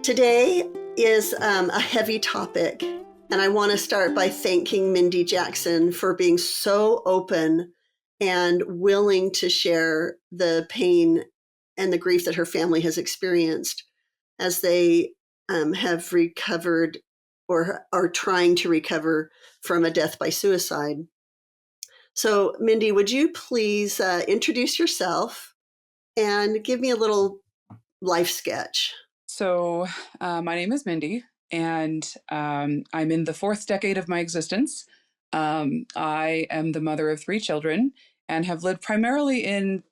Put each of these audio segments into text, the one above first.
Today is a heavy topic, and I want to start by thanking Mindy Jackson for being so open and willing to share the pain and the grief that her family has experienced as they have recovered or are trying to recover from a death by suicide. So, Mindy, would you please introduce yourself and give me a little life sketch? My name is Mindy, and I'm in the fourth decade of my existence. I am the mother of three children and have lived primarily in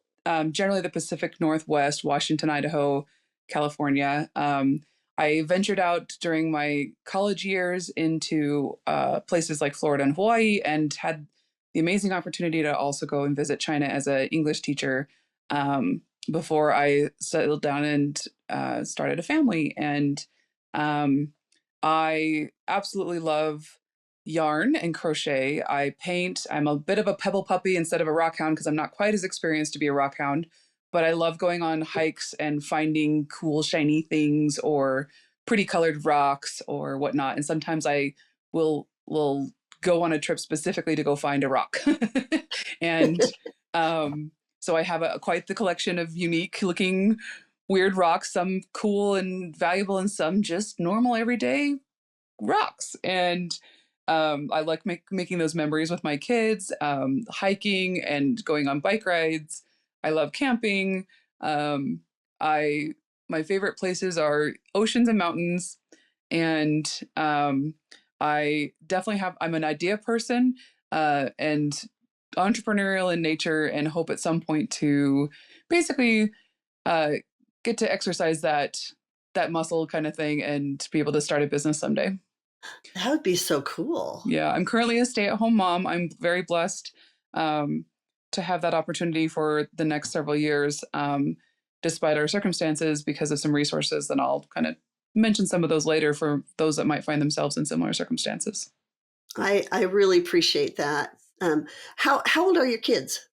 generally the Pacific Northwest, Washington, Idaho, California. I ventured out during my college years into places like Florida and Hawaii, and had the amazing opportunity to also go and visit China as an English teacher. Before I settled down and started a family. And I absolutely love yarn and crochet. I paint. I'm a bit of a pebble puppy instead of a rock hound because I'm not quite as experienced to be a rock hound. But I love going on hikes and finding cool, shiny things or pretty colored rocks or whatnot. And sometimes I will go on a trip specifically to go find a rock. and so I have quite the collection of unique looking weird rocks, some cool and valuable and some just normal everyday rocks. And I like making those memories with my kids, hiking and going on bike rides. I love camping. Um, my favorite places are oceans and mountains. And I definitely I'm an idea person and entrepreneurial in nature, and hope at some point to basically uh, get to exercise that muscle kind of thing and be able to start a business someday. That would be so cool. Yeah, I'm currently a stay-at-home mom. I'm very blessed um, to have that opportunity for the next several years, despite our circumstances, because of some resources. And I'll kind of mention some of those later for those that might find themselves in similar circumstances. I really appreciate that. How old are your kids?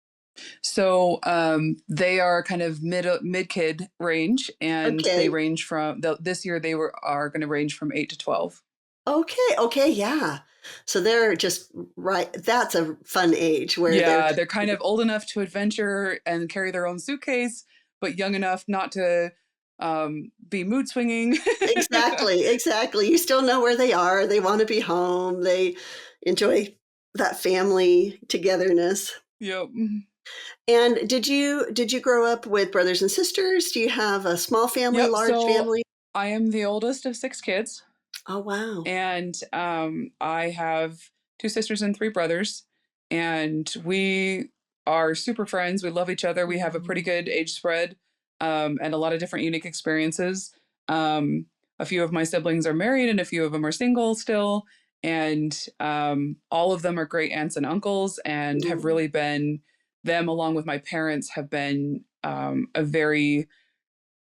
They are kind of mid kid range, and they Okay. range from this year are going to range from 8 to 12. Okay, yeah. So they're just right. That's a fun age where they're Yeah, they're kind of old enough to adventure and carry their own suitcase, but young enough not to be mood swinging. exactly. You still know where they are. They want to be home. They enjoy that family togetherness. Yep. And did you grow up with brothers and sisters? Do you have a small family, Yep. large So family? I am the oldest of six kids, Oh, wow. and I have two sisters and three brothers, and we are super friends. We love each other. We have a pretty good age spread, and a lot of different unique experiences. A few of my siblings are married, and a few of them are single still, and all of them are great aunts and uncles, and have Mm. really been them, along with my parents, have been a very,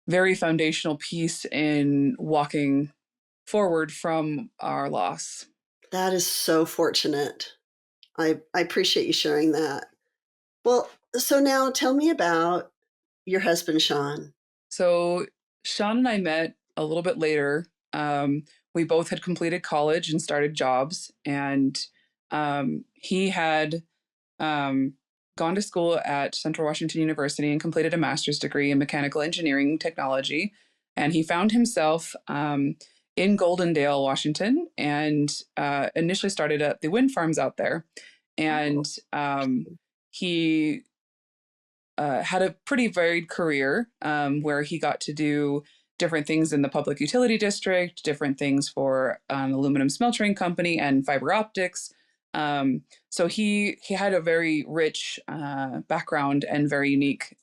very foundational piece in walking forward from our loss. That is so fortunate. I appreciate you sharing that. Well, so now tell me about your husband, Sean. So Sean and I met a little bit later. We both had completed college and started jobs, and he had um, gone to school at Central Washington University and completed a master's degree in mechanical engineering technology. And he found himself in Goldendale, Washington, and initially started at the wind farms out there. Oh, And he had a pretty varied career where he got to do different things in the public utility district, different things for an aluminum smelting company and fiber optics. So he had a very rich background and very unique.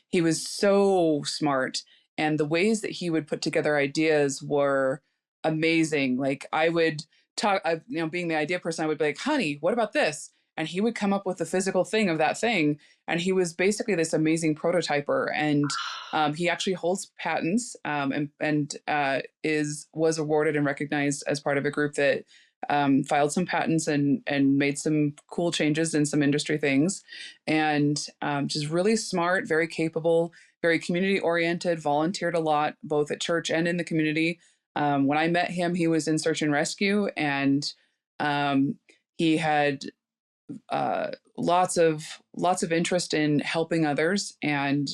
He was so smart, and the ways that he would put together ideas were amazing. Like I would talk, being the idea person, I would be like, "Honey, what about this?" And he would come up with the physical thing of that thing, and he was basically this amazing prototyper. And he actually holds patents, and is was awarded and recognized as part of a group that filed some patents and made some cool changes in some industry things, and just really smart, very capable, very community oriented. Volunteered a lot, both at church and in the community. When I met him, he was in search and rescue, and he had lots of interest in helping others, and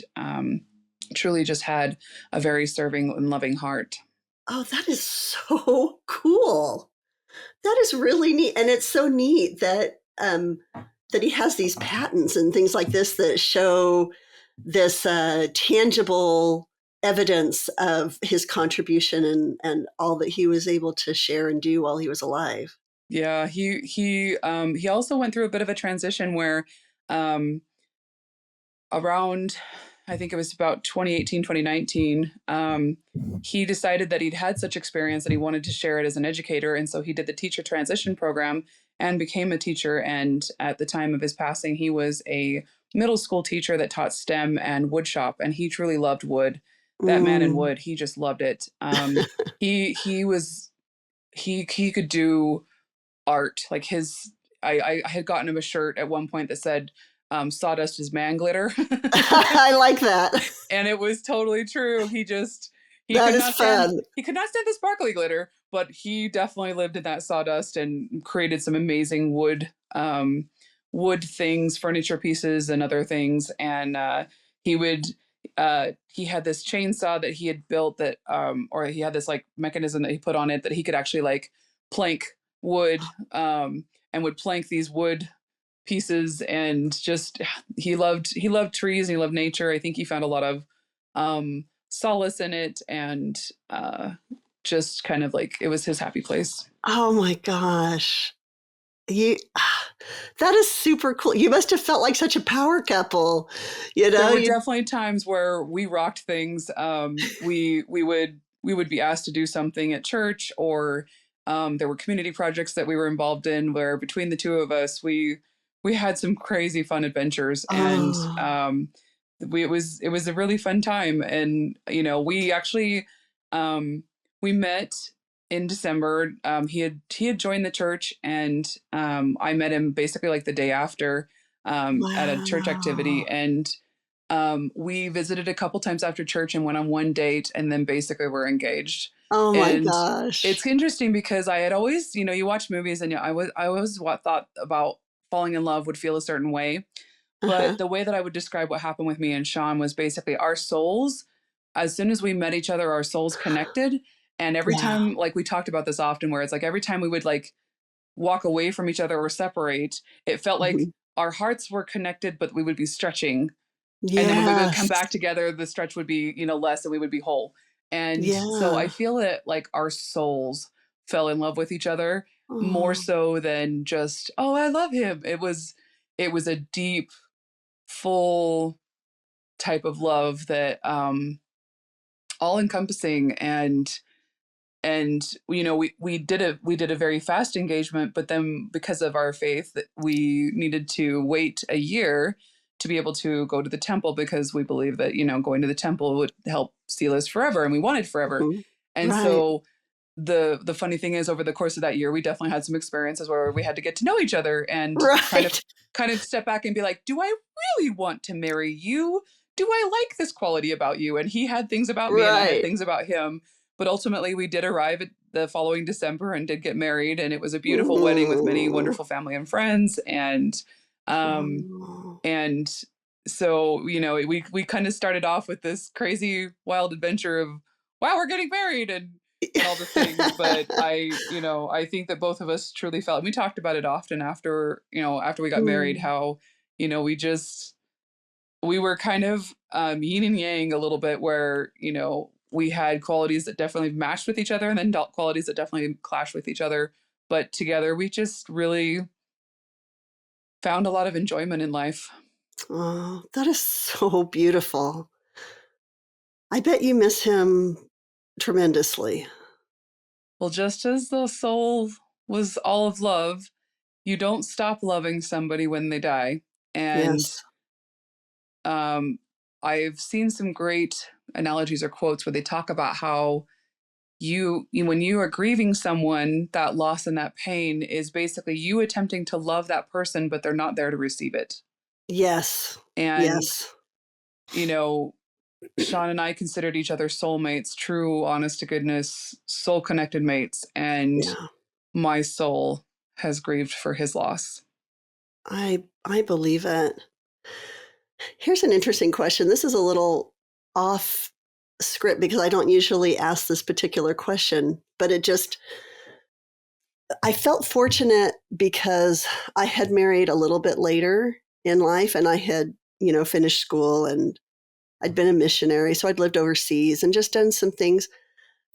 truly just had a very serving and loving heart. Oh, that is so cool. That is really neat, and it's so neat that that he has these patents and things like this that show this tangible evidence of his contribution and all that he was able to share and do while he was alive. Yeah, he also went through a bit of a transition where um, around, I think it was about 2018, 2019, he decided that he'd had such experience that he wanted to share it as an educator. And so he did the teacher transition program and became a teacher. And at the time of his passing, he was a middle school teacher that taught STEM and wood shop. And he truly loved wood. That man in Mm. wood, he just loved it. He was, he could do art. Like I had gotten him a shirt at one point that said, sawdust is man glitter. I like that. And it was totally true. He That could is not stand fun. he could not stand the sparkly glitter, but he definitely lived in that sawdust and created some amazing wood things, furniture pieces and other things. And he would he had this chainsaw that he had built that or he had this like mechanism that he put on it that he could actually like plank wood, and would plank these wood pieces. And just he loved trees and he loved nature. I think he found a lot of solace in it, and just kind of like it was his happy place. Oh my gosh. You that is super cool. You must have felt like such a power couple. You There know, were you definitely times where we rocked things. We would be asked to do something at church, or there were community projects that we were involved in where between the two of us we had some crazy fun adventures. And oh, it was a really fun time. And we actually we met in December. He had joined the church, and I met him basically like the day after, at a church activity. wow. And we visited a couple times after church and went on one date, and then basically we're engaged. Oh my And gosh. it's interesting because I had always, you watch movies, and I always thought about falling in love would feel a certain way. Uh-huh. But the way that I would describe what happened with me and Sean was basically our souls, as soon as we met each other, our souls connected. And every Yeah. time, like we talked about this often, where it's like every time we would like walk away from each other or separate, it felt like Mhm. our hearts were connected, but we would be stretching. And then when we would come Yes. back together, the stretch would be, less, and we would be whole. And so I Yeah. feel that like our souls fell in love with each other more Oh. so than just, oh, I love him. It was a deep, full type of love that all encompassing. And we did a very fast engagement, but then because of our faith we needed to wait a year to be able to go to the temple, because we believe that going to the temple would help seal us forever, and we wanted forever. Mhm. And Right. so the funny thing is, over the course of that year we definitely had some experiences where we had to get to know each other and Right. kind of step back and be like, do I really want to marry you? Do I like this quality about you? And he had things about me and I had Right. things about him. But ultimately, we did arrive at the following December and did get married, and it was a beautiful wedding with many Mm. wonderful family and friends. Um, Oh. and so we kind of started off with this crazy wild adventure of, wow, we're getting married, and all the things. But I think that both of us truly felt, and we talked about it often after we got married, Mm. how we were kind of yin and yang a little bit, where we had qualities that definitely matched with each other, and then qualities that definitely clashed with each other. But together we just really found a lot of enjoyment in life. Oh, that is so beautiful. I bet you miss him tremendously. Well, just as the soul was all of love, you don't stop loving somebody when they die. And Yes. um, I've seen some great analogies or quotes where they talk about how when you are grieving someone, that loss and that pain is basically you attempting to love that person, but they're not there to receive it. Yes. And, Yes. you know, Sean and I considered each other soulmates, true, honest to goodness, soul connected mates. And Yeah. my soul has grieved for his loss. I believe it. Here's an interesting question. This is a little off script because I don't usually ask this particular question, but I felt fortunate because I had married a little bit later in life and I had, finished school and I'd been a missionary. So I'd lived overseas and just done some things.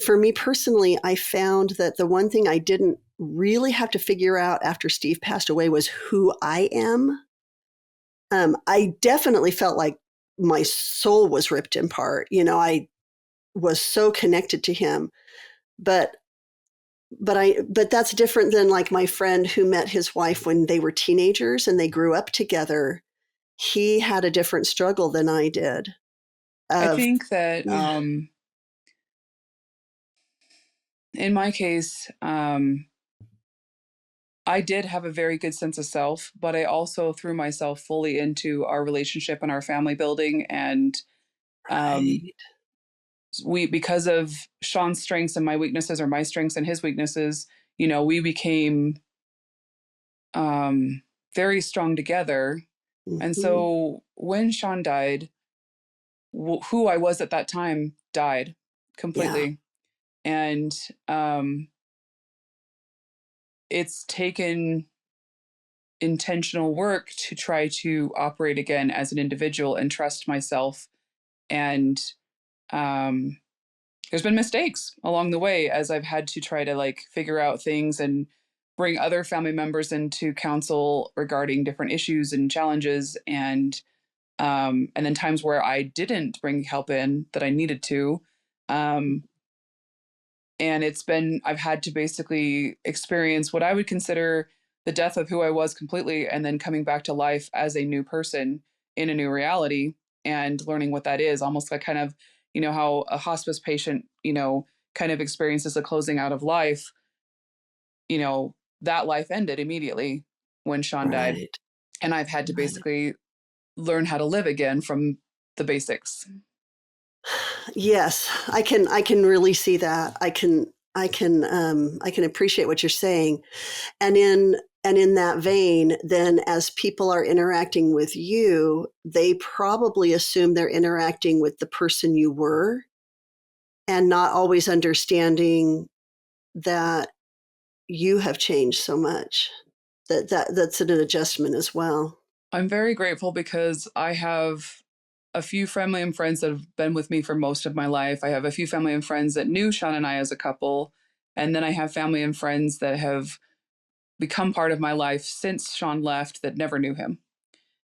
For me personally, I found that the one thing I didn't really have to figure out after Steve passed away was who I am. I definitely felt like my soul was ripped apart. I was so connected to him, but but that's different than like my friend who met his wife when they were teenagers and they grew up together. He had a different struggle than I did. I Of think that Yeah, in my case, I did have a very good sense of self, but I also threw myself fully into our relationship and our family building. And um, right. because of Sean's strengths and my weaknesses, or my strengths and his weaknesses, we became um, very strong together. And Hmm. so when Sean died, who I was at that time died Yeah, completely. And um, it's taken intentional work to try to operate again as an individual and trust myself. And um, there's been mistakes along the way as I've had to try to like figure out things and bring other family members into counsel regarding different issues and challenges. And then times where I didn't bring help in that I needed to. Um, and I've had to basically experience what I would consider the death of who I was completely, and then coming back to life as a new person in a new reality and learning what that is. Almost like kind of, how a hospice patient, kind of experiences a closing out of life. That life ended immediately when Sean died. right. And I've had to Right. basically learn how to live again from the basics. Yes, I can really see that. I can appreciate what you're saying. And in that vein, then as people are interacting with you, they probably assume they're interacting with the person you were and not always understanding that you have changed so much. That's an adjustment as well. I'm very grateful because I have a few family and friends that have been with me for most of my life. I have a few family and friends that knew Sean and I as a couple. And then I have family and friends that have become part of my life since Sean left that never knew him.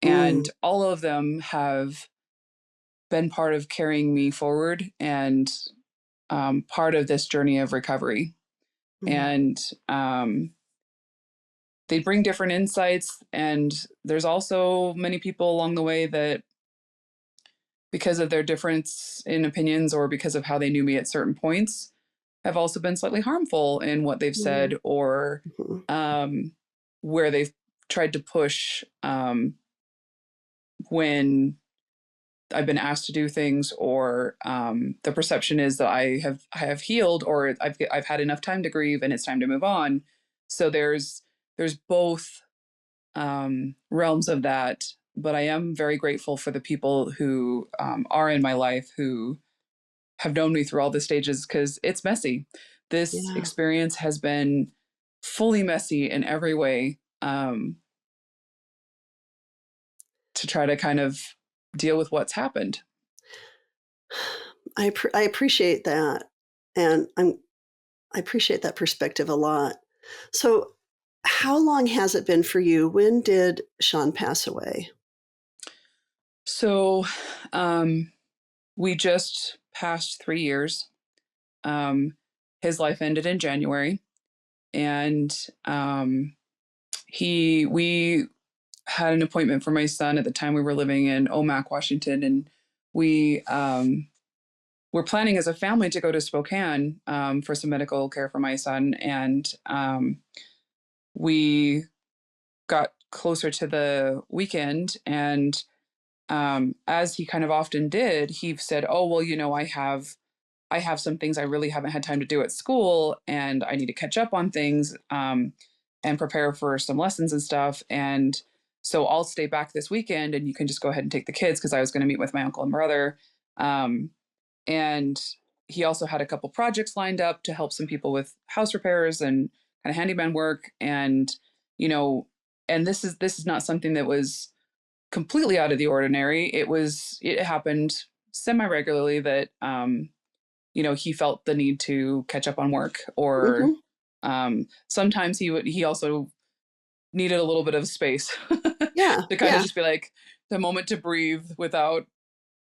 And Mm, all of them have been part of carrying me forward and part of this journey of recovery. mm, And they bring different insights. And there's also many people along the way that, because of their difference in opinions or because of how they knew me at certain points, have also been slightly harmful in what they've mm, said, or mhm. um, where they've tried to push when I've been asked to do things, or the perception is that I have healed, or I've had enough time to grieve and it's time to move on. So there's both realms of that. But I am very grateful for the people who are in my life who have known me through all the stages, because it's messy. This Yeah. experience has been fully messy in every way, to try to kind of deal with what's happened. I appreciate that, and I appreciate that perspective a lot. So, how long has it been for you? When did Sean pass away? So we just passed 3 years. Um, his life ended in January, and we had an appointment for my son. At the time, we were living in Omak, Washington, and we we're planning as a family to go to Spokane for some medical care for my son. And we got closer to the weekend, and as he kind of often did, he said, "Oh, well, I have some things I really haven't had time to do at school, and I need to catch up on things and prepare for some lessons and stuff. And so I'll stay back this weekend, and you can just go ahead and take the kids," because I was going to meet with my uncle and brother. Um, and he also had a couple projects lined up to help some people with house repairs and kind of handyman work. And, you know, and this is not something that was completely out of the ordinary. It happened semi regularly that, he felt the need to catch up on work, or Mm-hmm. sometimes he also needed a little bit of space Yeah. to kind of Yeah. just be like the moment to breathe without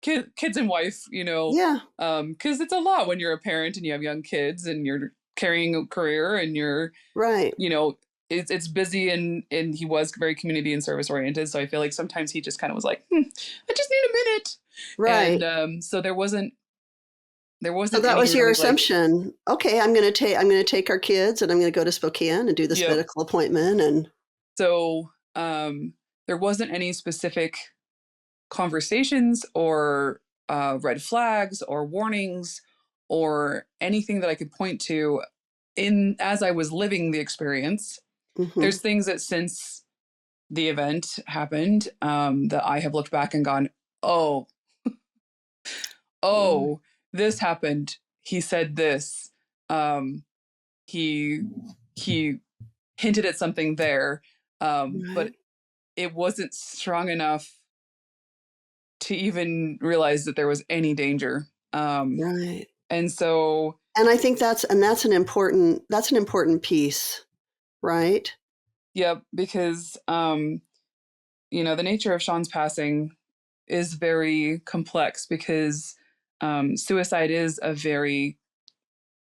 kids and wife, Yeah. because it's a lot when you're a parent and you have young kids and you're carrying a career and you're, Right. you know, it's busy, and he was very community and service oriented. So I feel like sometimes he just kind of was like, I just need a minute. Right. And so there So wasn't that any was your really like, assumption. Okay, I'm going to take our kids and I'm going to go to Spokane and do this yep. medical appointment. And So there wasn't any specific conversations or red flags or warnings or anything that I could point to in as I was living the experience. mm-hmm. There's things that since the event happened, that I have looked back and gone, oh, Right. oh, this happened. He said this. Um, he he hinted at something there, but Right. it wasn't strong enough to even realize that there was any danger. Right. And so, And I think that's an important piece, right? yeah, because the nature of Sean's passing is very complex, because suicide is a very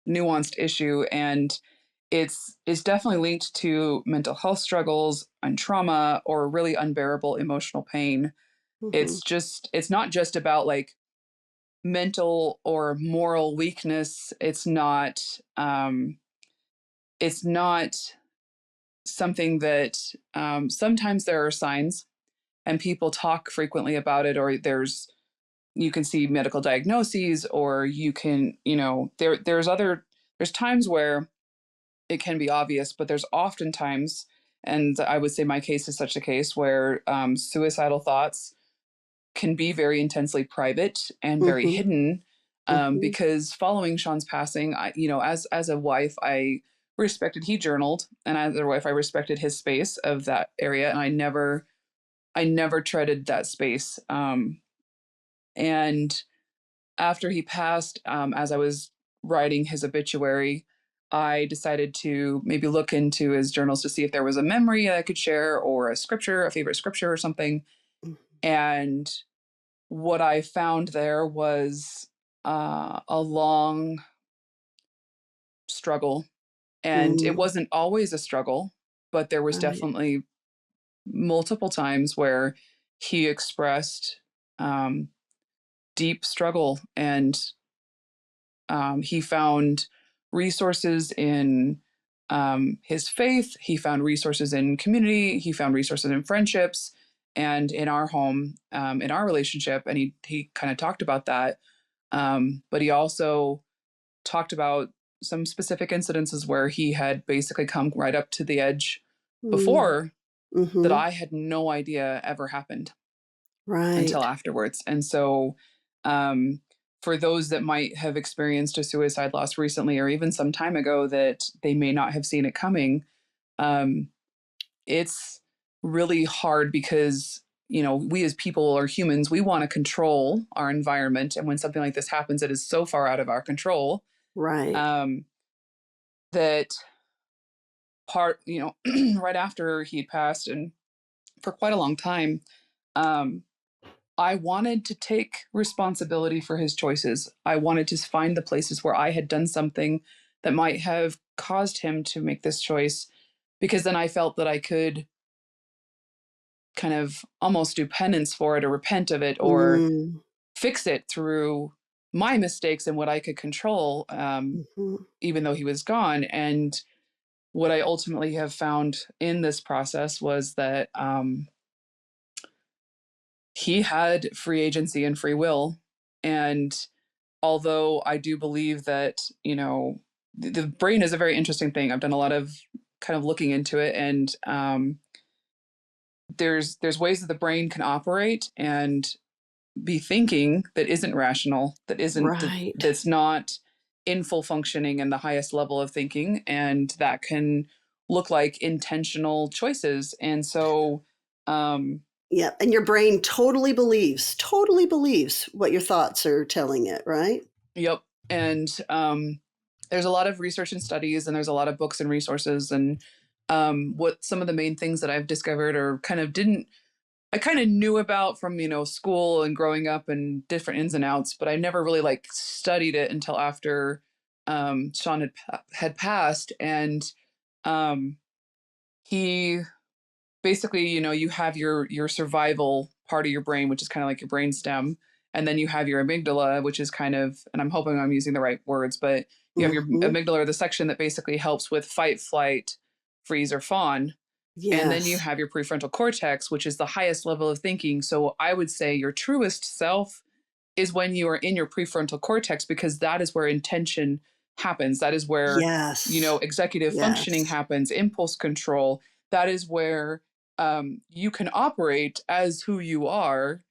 nuanced issue, and it's definitely linked to mental health struggles and trauma or really unbearable emotional pain. Mm-hmm. It's not just about like mental or moral weakness. It's not something that, sometimes there are signs and people talk frequently about it, or you can see medical diagnoses, or you can, there's times where it can be obvious, but there's often times, and I would say my case is such a case, where suicidal thoughts can be very intensely private and very Mm-hmm. hidden. Mm-hmm. Because following Sean's passing, as a wife, I respected he journaled, and as a wife, I respected his space of that area, and I never treaded that space. And after he passed, as I was writing his obituary, I decided to maybe look into his journals to see if there was a memory I could share, or a favorite scripture or something. And what I found there was a long struggle. And it Mm-hmm. wasn't always a struggle, but there was Right. definitely multiple times where he expressed um, deep struggle. And he found resources in his faith, he found resources in community, he found resources in friendships, and in our home, in our relationship. And he kind of talked about that. But he also talked about some specific incidences where he had basically come right up to the edge before, that Mm-hmm. I had no idea ever happened until Right. afterwards. And so, um, for those that might have experienced a suicide loss recently, or even some time ago, that they may not have seen it coming, um, it's really hard, because we as people or humans, we want to control our environment, and when something like this happens, it is so far out of our control, Right. um, that part, right after he passed, and for quite a long time, um, I wanted to take responsibility for his choices. I wanted to find the places where I had done something that might have caused him to make this choice, because then I felt that I could kind of almost do penance for it, or repent of it, or Mm. fix it through my mistakes and what I could control, Mhm. even though he was gone. And what I ultimately have found in this process was that he had free agency and free will. And although I do believe that, the brain is a very interesting thing. I've done a lot of kind of looking into it, and there's ways that the brain can operate and be thinking that isn't rational, Right. that's not in full functioning and the highest level of thinking, and that can look like intentional choices. And so, Yeah, and your brain totally believes what your thoughts are telling it, right? yep. And there's a lot of research and studies, and there's a lot of books and resources. And what some of the main things that I've discovered, or kind of didn't, I kind of knew about from, school and growing up and different ins and outs, but I never really like studied it until after Sean had passed. And um, he basically, you have your survival part of your brain, which is kind of like your brain stem, and then you have your amygdala, which is kind of, and I'm hoping I'm using the right words, but you have your Mhm. amygdala, or the section that basically helps with fight, flight, freeze, or fawn. And then you Yes. have your prefrontal cortex, which is the highest level of thinking. So I would say your truest self is when you are in your prefrontal cortex, because that is where intention happens. That is where, Yes. executive functioning Yes. happens, impulse control. That is where you can operate as who you are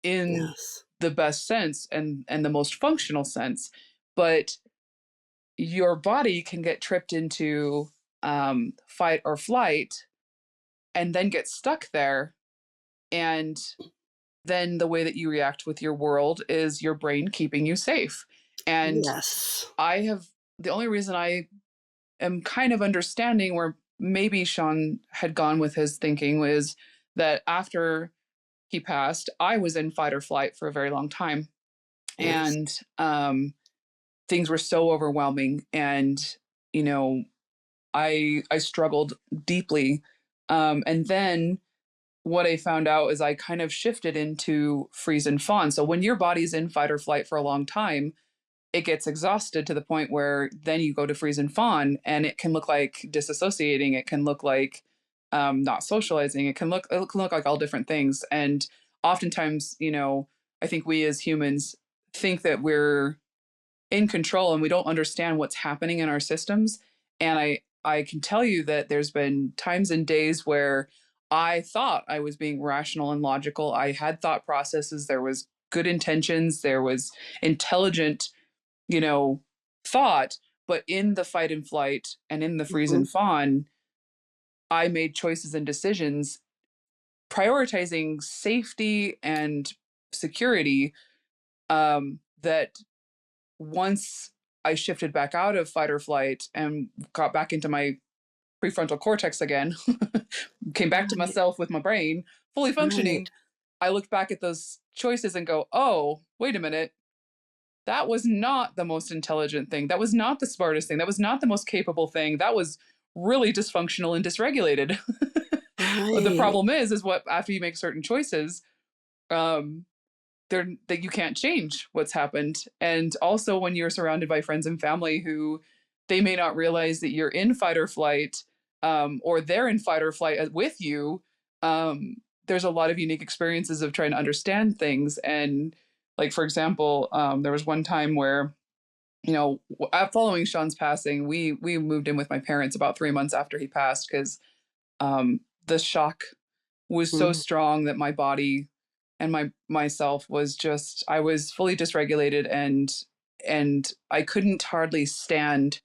in Yes. the best sense and the most functional sense. But your body can get tripped into fight or flight and then get stuck there. And then the way that you react with your world is your brain keeping you safe. And Yes. I have, the only reason I am kind of understanding where maybe Sean had gone with his thinking was that after he passed, I was in fight or flight for a very long time. Yes. And things were so overwhelming. And, you know, I struggled deeply. And then what I found out is I kind of shifted into freeze and fawn. So when your body's in fight or flight for a long time, it gets exhausted to the point where then you go to freeze and fawn, and it can look like disassociating. It can look like not socializing. It can look like all different things. And oftentimes, I think we as humans think that we're in control and we don't understand what's happening in our systems. And I can tell you that there's been times and days where I thought I was being rational and logical. I had thought processes, there was good intentions, there was intelligent, you know, thought, but in the fight and flight and in the freeze Mhm. and fawn, I made choices and decisions prioritizing safety and security, that once I shifted back out of fight or flight and got back into my prefrontal cortex again, came back to Right. myself with my brain fully Right. functioning, I looked back at those choices and go, oh, wait a minute. That was not the most intelligent thing. That was not the smartest thing. That was not the most capable thing. That was really dysfunctional and dysregulated. But the Right. problem is what after you make certain choices, um, that you can't change what's happened. And also when you're surrounded by friends and family who they may not realize that you're in fight or flight, or they're in fight or flight with you. There's a lot of unique experiences of trying to understand things. And like, for example, there was one time where, following Sean's passing, we moved in with my parents about 3 months after he passed, because the shock was so Mhm. strong that my body and myself was just, I was fully dysregulated, and I couldn't hardly stand,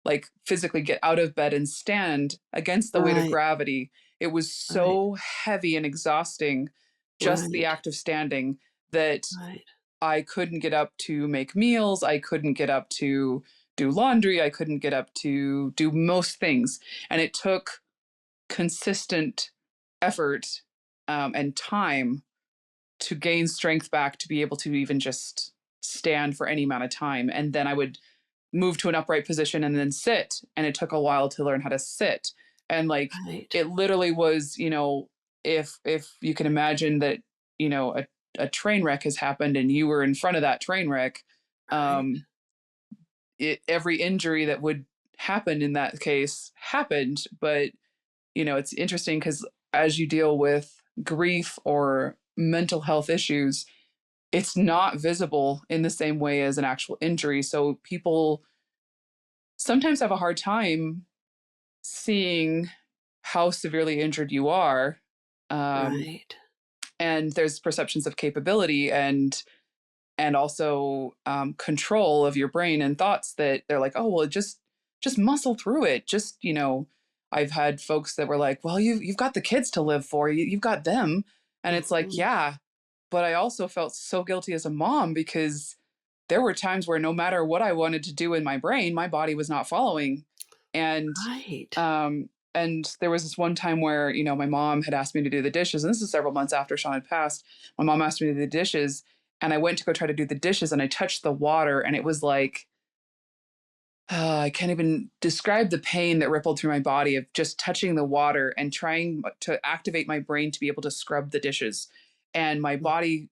like physically get out of bed and stand against the weight of Right. gravity. It was Right. so heavy and exhausting, just the Right. act of standing, that Right. I couldn't get up to make meals. I couldn't get up to do laundry. I couldn't get up to do most things. And it took consistent effort, and time to gain strength back to be able to even just stand for any amount of time. And then I would move to an upright position and then sit. And it took a while to learn how to sit. And like, Right. it literally was, if you can imagine that, a train wreck has happened and you were in front of that train wreck, Right. Um, every injury that would happen in that case happened, but it's interesting because as you deal with grief or mental health issues, it's not visible in the same way as an actual injury. So people sometimes have a hard time seeing how severely injured you are. Um, Right. and there's perceptions of capability and also control of your brain and thoughts that they're like, oh well, just muscle through it. Just I've had folks that were like, well, you've got the kids to live for. You've got them, and it's like, Mhm. yeah, but I also felt so guilty as a mom because there were times where no matter what I wanted to do in my brain, my body was not following. And Right. and there was this one time where, my mom had asked me to do the dishes, and this is several months after Sean had passed. My mom asked me to do the dishes, and I went to go try to do the dishes, and I touched the water, and it was like, I can't even describe the pain that rippled through my body of just touching the water and trying to activate my brain to be able to scrub the dishes. And my body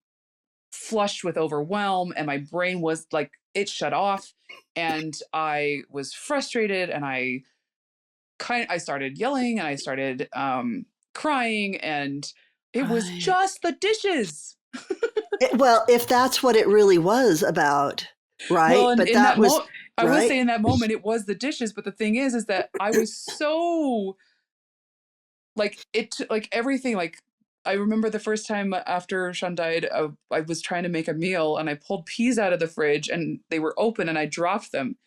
flushed with overwhelm, and my brain was like, it shut off. And I was frustrated, and I started yelling, and I started crying, and it was Right. just the dishes. Well, if that's what it really was about, Well, right? and But in that that was moment, I will right. say in that moment, it was the dishes. But the thing is that I was so like like everything. Like I remember the first time after Sean died, I was trying to make a meal, and I pulled peas out of the fridge, and they were open, and I dropped them,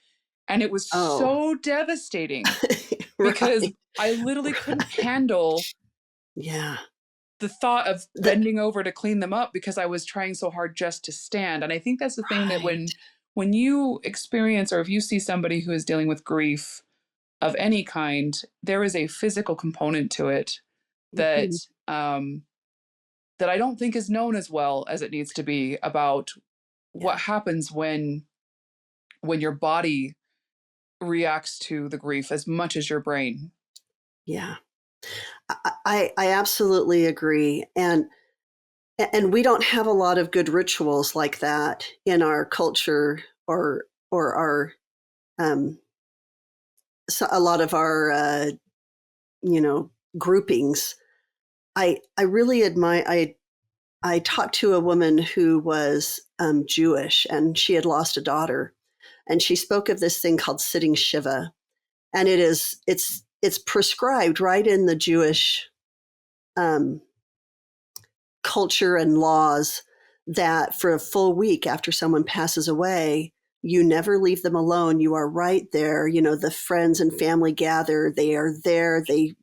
and it was Oh, so devastating because right. I literally couldn't handle Yeah. the thought of The bending over to clean them up because I was trying so hard just to stand. And I think that's the thing that right. when you experience or if you see somebody who is dealing with grief of any kind, there is a physical component to it that Mhm. um, that I don't think is known as well as it needs to be about what Yeah. happens when your body reacts to the grief as much as your brain. Yeah. I absolutely agree. And we don't have a lot of good rituals like that in our culture or our um so a lot of our you know groupings. I really admire I talked to a woman who was Jewish, and she had lost a daughter, and she spoke of this thing called sitting shiva, and it's prescribed right in the Jewish um, culture and laws that for a full week after someone passes away, you never leave them alone. You are right there. The friends and family gather. They are there. They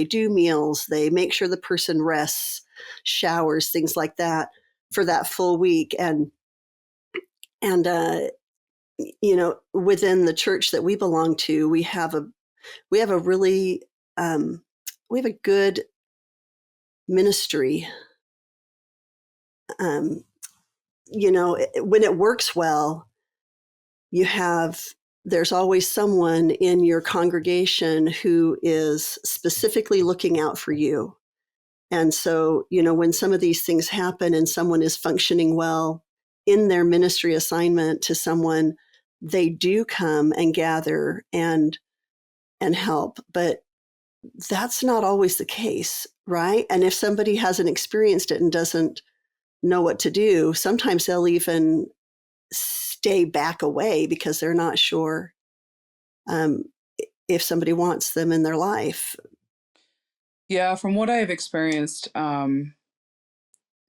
do meals. They make sure the person rests, showers, things like that for that full week. And within the church that we belong to, we have a really we have a good ministry. Um, when it works well, you have there's always someone in your congregation who is specifically looking out for you. And so, when some of these things happen and someone is functioning well in their ministry assignment to someone, they do come and gather and help. But that's not always the case, right? And if somebody hasn't experienced it and doesn't know what to do, sometimes they'll even stay back away because they're not sure um, if somebody wants them in their life. Yeah, from what I've experienced,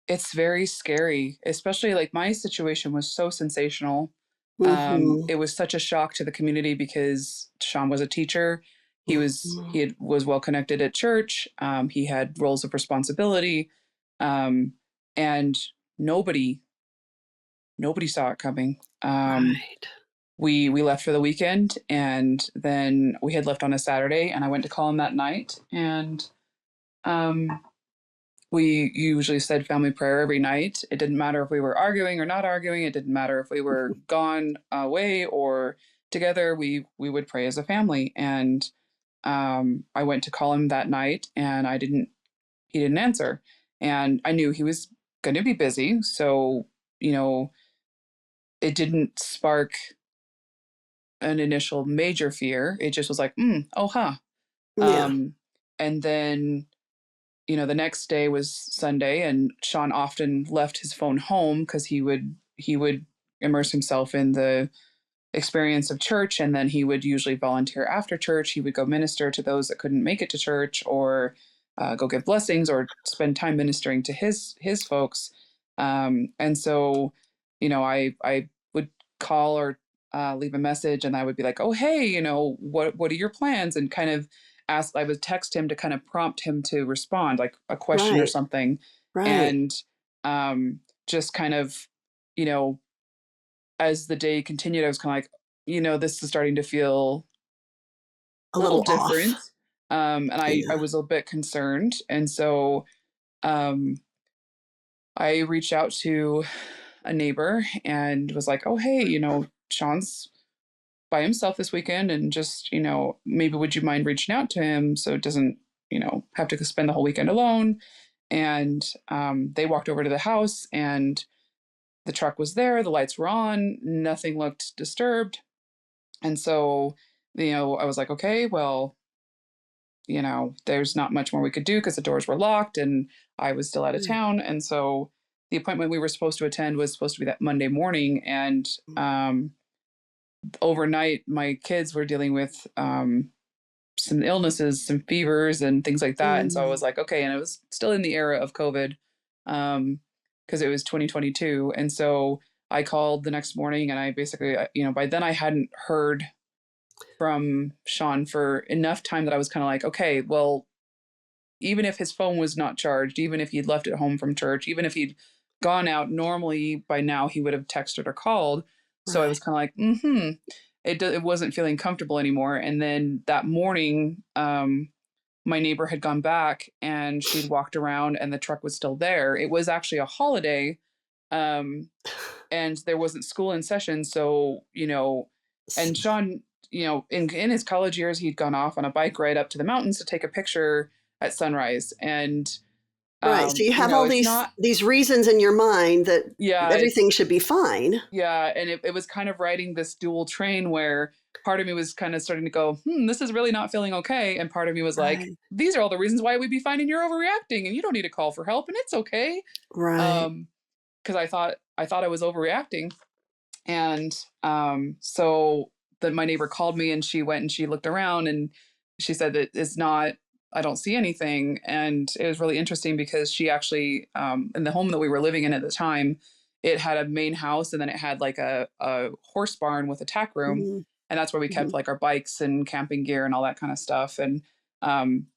it's very scary, especially like my situation was so sensational. Mm-hmm. It was such a shock to the community because Sean was a teacher. Mm-hmm. Was well connected at church. He had roles of responsibility, um, and nobody nobody saw it coming. Right. We left for the weekend, and then we had left on a Saturday, and I went to call him that night, and um, we usually said family prayer every night. It didn't matter if we were arguing or not arguing. It didn't matter if we were gone away or together. We would pray as a family. And I went to call him that night, and he didn't answer. And I knew he was going to be busy. So, you know, it didn't spark an initial major fear. It just was like, oh, huh. Yeah. Um, and then, the next day was Sunday, and Sean often left his phone home because he would immerse himself in the experience of church, and then he would usually volunteer after church. He would go minister to those that couldn't make it to church, or go give blessings, or spend time ministering to his folks. And so, I would call or leave a message, and I would be like, "Oh, hey, what are your plans?" And kind of ask. I would text him to kind of prompt him to respond, like a question or Right. something, Right. and just kind of, you know, as the day continued, I was kind of like, this is starting to feel A a little little off. different. And I Yeah. was a bit concerned. And so um, I reached out to a neighbor and was like, oh, hey, Sean's by himself this weekend. And just, maybe would you mind reaching out to him so it doesn't, have to spend the whole weekend alone? And they walked over to the house, and the truck was there. The lights were on. Nothing looked disturbed. And so, I was like, okay, well, there's not much more we could do because the doors were locked and I was still out of Mm, town. And so the appointment we were supposed to attend was supposed to be that Monday morning. And mm, overnight, my kids were dealing with some illnesses, some fevers, and things like that. And so I was mm. like, okay. And it was still in the era of COVID, because it was 2022. And so I called the next morning, and I basically, by then I hadn't heard from Sean for enough time that I was kind of like, okay, well, even if his phone was not charged, even if he'd left it home from church, even if he'd gone out, normally by now he would have texted or called. So I was Right. kind of like, it wasn't feeling comfortable anymore. And then that morning, my neighbor had gone back and she'd walked around and the truck was still there. It was actually a holiday. Um, and there wasn't school in session. So, S- and Sean, in his college years, he'd gone off on a bike ride up to the mountains to take a picture at sunrise. And, Right. So you have all it's these not, these reasons in your mind that yeah, everything should be fine. yeah. And it was kind of riding this dual train where part of me was kind of starting to go, this is really not feeling okay. And part of me was like, Right. these are all the reasons why we'd be fine and you're overreacting and you don't need to call for help and it's okay. Right. Um, because I thought I was overreacting. And so then my neighbor called me and she went and she looked around and she said that it's not, I don't see anything. And it was really interesting because she actually, in the home that we were living in at the time, it had a main house and then it had like a horse barn with a tack room. Mm-hmm. And that's where we kept Mm-hmm. like our bikes and camping gear and all that kind of stuff. And um,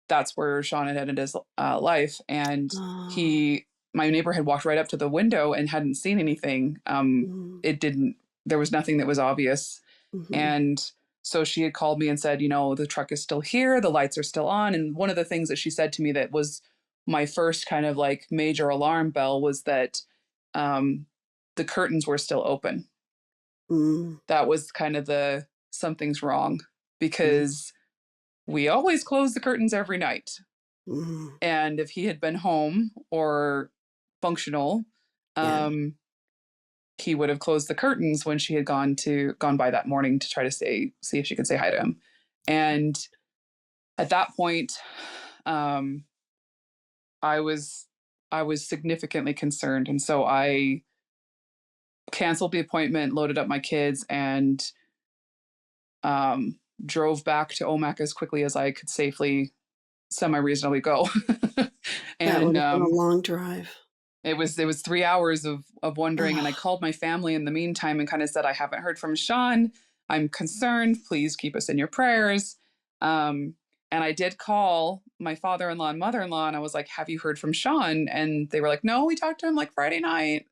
that's where Sean had ended his life. And Oh, he, my neighbor had walked right up to the window and hadn't seen anything. mm, It didn't, there was nothing that was obvious. mhm, And so she had called me and said, the truck is still here, the lights are still on. And one of the things that she said to me that was my first kind of like major alarm bell was that um, the curtains were still open. mm, That was kind of the something's wrong mm, because we always close the curtains every night. mm. And if he had been home or functional, Yeah. um, he would have closed the curtains when she had gone by that morning to try to see if she could say hi to him. And at that point, um, I was I was significantly concerned, and so I canceled the appointment, loaded up my kids, and um, drove back to Omak as quickly as I could safely, semi reasonably go. That would and have been a long drive. it was 3 hours of wondering, and I Oh, called my family in the meantime and kind of said, I haven't heard from Sean. I'm concerned. Please keep us in your prayers. Um, and I did call my father-in-law and mother-in-law, and I was like, have you heard from Sean? And they were like, no, we talked to him like Friday night.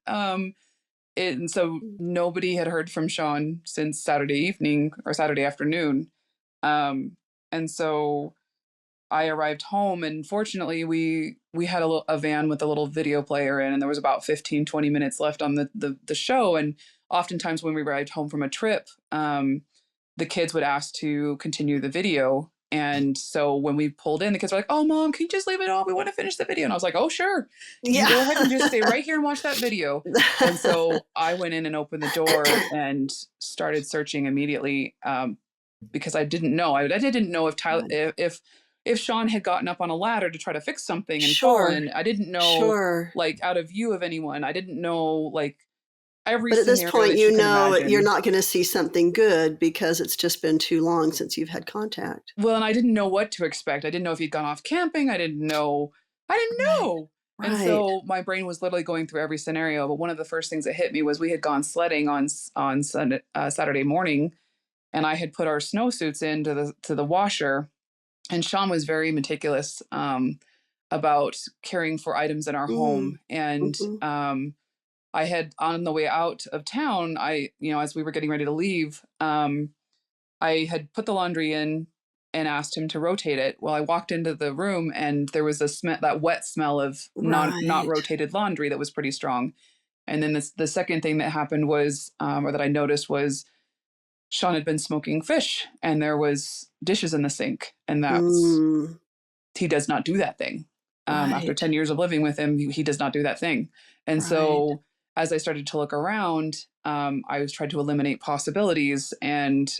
And so mm, nobody had heard from Sean since Saturday evening or Saturday afternoon. Um, and so I arrived home, and fortunately we had a van with a little video player in, and there was about 15-20 minutes left on the show. And oftentimes when we arrived home from a trip, the kids would ask to continue the video. And so when we pulled in, the kids were like, "Oh, Mom, can you just leave it on? We want to finish the video." And I was like, "Oh, sure. You Yeah. go ahead and just stay right here and watch that video." And so I went in and opened the door and started searching immediately, because I didn't know. I didn't know if Tyler, if Sean had gotten up on a ladder to try to fix something and Sure. fallen. I didn't know, Sure. like, out of view of anyone. I didn't know, like, every But at this scenario point, that you you could know you're imagine. not going to see something good because it's just been too long since you've had contact. Well, and I didn't know what to expect. I didn't know if he'd gone off camping. I didn't know. I didn't Right. know. And Right. so my brain was literally going through every scenario. But one of the first things that hit me was we had gone sledding on Sunday, Saturday morning, and I had put our snowsuits into the washer. And Sean was very meticulous, about caring for items in our Mm. home. And Mhm. I had, on the way out of town, as we were getting ready to leave, I had put the laundry in and asked him to rotate it. Well, I walked into the room and there was that wet smell of not Right. rotated laundry that was pretty strong. And then the second thing that happened was, or that I noticed, was Sean had been smoking fish and there was dishes in the sink, and Mm. he does not do that thing. After Right. 10 years of living with him, he does not do that thing. And Right. so as I started to look around, I was trying to eliminate possibilities. And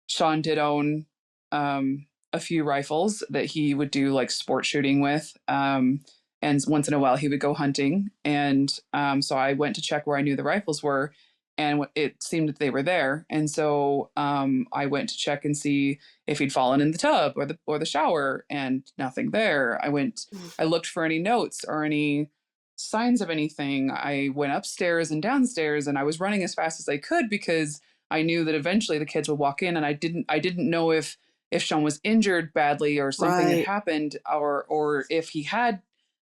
Sean did own, a few rifles that he would do like sport shooting with. And once in a while he would go hunting. And so I went to check where I knew the rifles were, and it seemed that they were there. And so I went to check and see if he'd fallen in the tub or the shower, and nothing there. I looked for any notes or any signs of anything. I went upstairs and downstairs, and I was running as fast as I could because I knew that eventually the kids would walk in, and I didn't know if Sean was injured badly or something had Right. happened, or if he had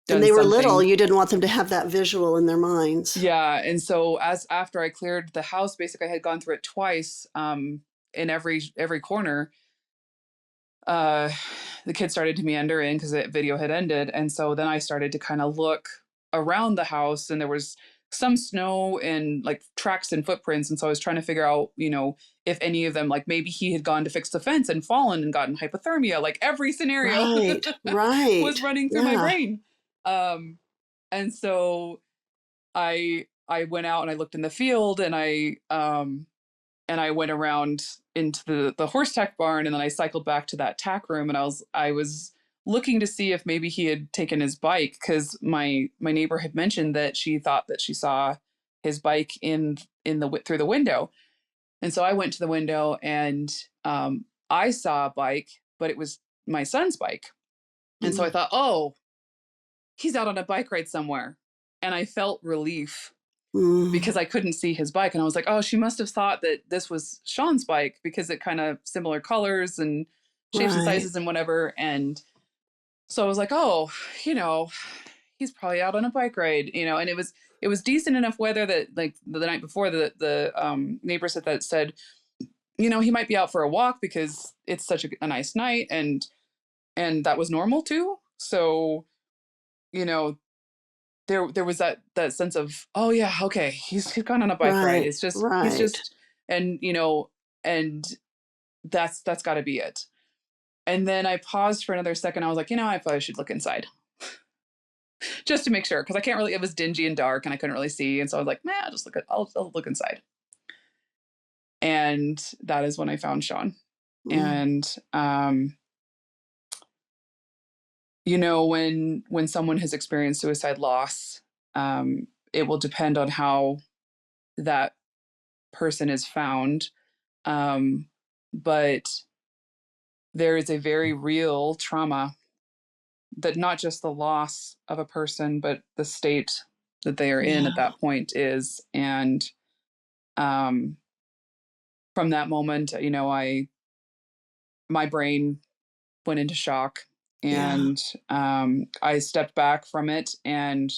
And done they were little. something. You didn't want them to have that visual in their minds. Yeah, and so as after I cleared the house, basically I had gone through it twice, in every corner. uh the kids started to meander in because the video had ended, and so then I started to kind of look around the house, and there was some snow and like tracks and footprints. And so I was trying to figure out, if any of them, like maybe he had gone to fix the fence and fallen and gotten hypothermia. Like every scenario Right. was Right. running through my Yeah. brain. And so I went out and I looked in the field, and I went around into the horse tack barn, and then I cycled back to that tack room, and I was looking to see if maybe he had taken his bike, because my neighbor had mentioned that she thought that she saw his bike in the through the window. And so I went to the window, and I saw a bike, but it was my son's bike. And so I Mm. thought, oh, he's out on a bike ride somewhere. And I felt relief Mm. because I couldn't see his bike. And I was like, oh, she must have thought that this was Sean's bike because it kind of similar colors and shapes and Right. sizes and whatever. And so I was like, oh, you know, he's probably out on a bike ride, and it was decent enough weather that, like, the night before, the neighbors that said, he might be out for a walk because it's such a nice night, and that was normal too. So, you know, there was that sense of, oh yeah, okay, he's gone on a bike ride. Right. It's just he's Right. just and and that's got to be it. And then I paused for another second. I was like, I probably should look inside just to make sure, because I can't really. It was dingy and dark, and I couldn't really see. And so I was like, nah, I'll look inside. And that is when I found Sean. Mm. And when someone has experienced suicide loss, it will depend on how that person is found. But there is a very real trauma, that not just the loss of a person, but the state that they are in at Yeah. that point is. And um, from that moment, my brain went into shock, Yeah. and I stepped back from it and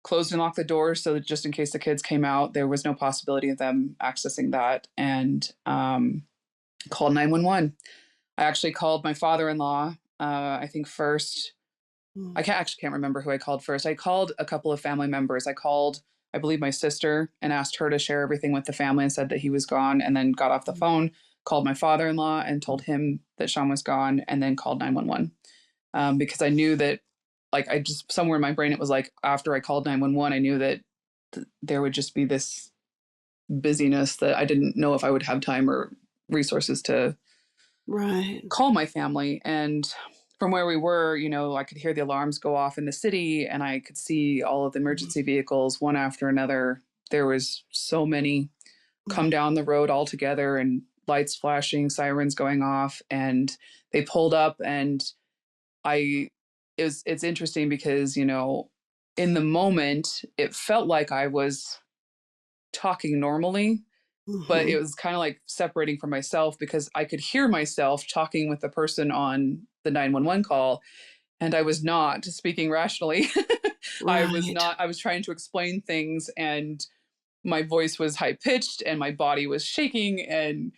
closed and locked the door so that just in case the kids came out, there was no possibility of them accessing that, and called 911. I actually called my father-in-law, I think first. Mm. I can't remember who I called first. I called a couple of family members. I called, I believe, my sister, and asked her to share everything with the family and said that he was gone, and then got off the phone, called my father-in-law and told him that Sean was gone, and then called 911. Because I knew that, like, I just, somewhere in my brain, it was like, after I called 911, I knew that there would just be this busyness that I didn't know if I would have time or resources to Right. call my family. And from where we were, I could hear the alarms go off in the city, and I could see all of the emergency vehicles one after another. There was so many come down the road all together, and lights flashing, sirens going off, and they pulled up. And it's interesting because, in the moment it felt like I was talking normally, but it Mm-hmm. was kind of like separating from myself, because I could hear myself talking with the person on the 911 call, and I was not speaking rationally. Right. I was trying to explain things, and my voice was high pitched and my body was shaking, and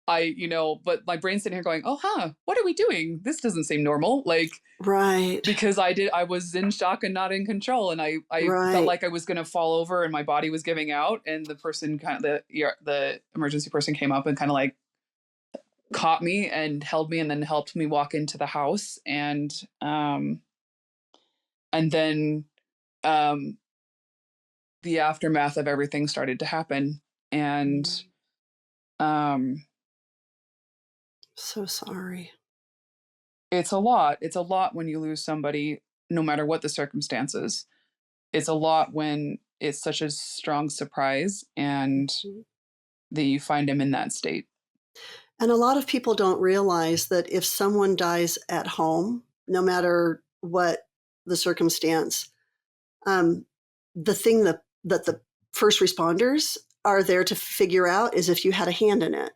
but my brain's sitting here going, oh, what are we doing? This doesn't seem normal. Like, Right. because I was in shock and not in control. And I felt Right. like I was going to fall over and my body was giving out. And the person the emergency person came up and kind of like caught me and held me and then helped me walk into the house. And then, um, the aftermath of everything started to happen. And, um, So sorry. it's a lot when you lose somebody, no matter what the circumstances. It's a lot when it's such a strong surprise and Mhm. that you find him in that state. And a lot of people don't realize that if someone dies at home, no matter what the circumstance, um, the thing that the first responders are there to figure out is if you had a hand in it.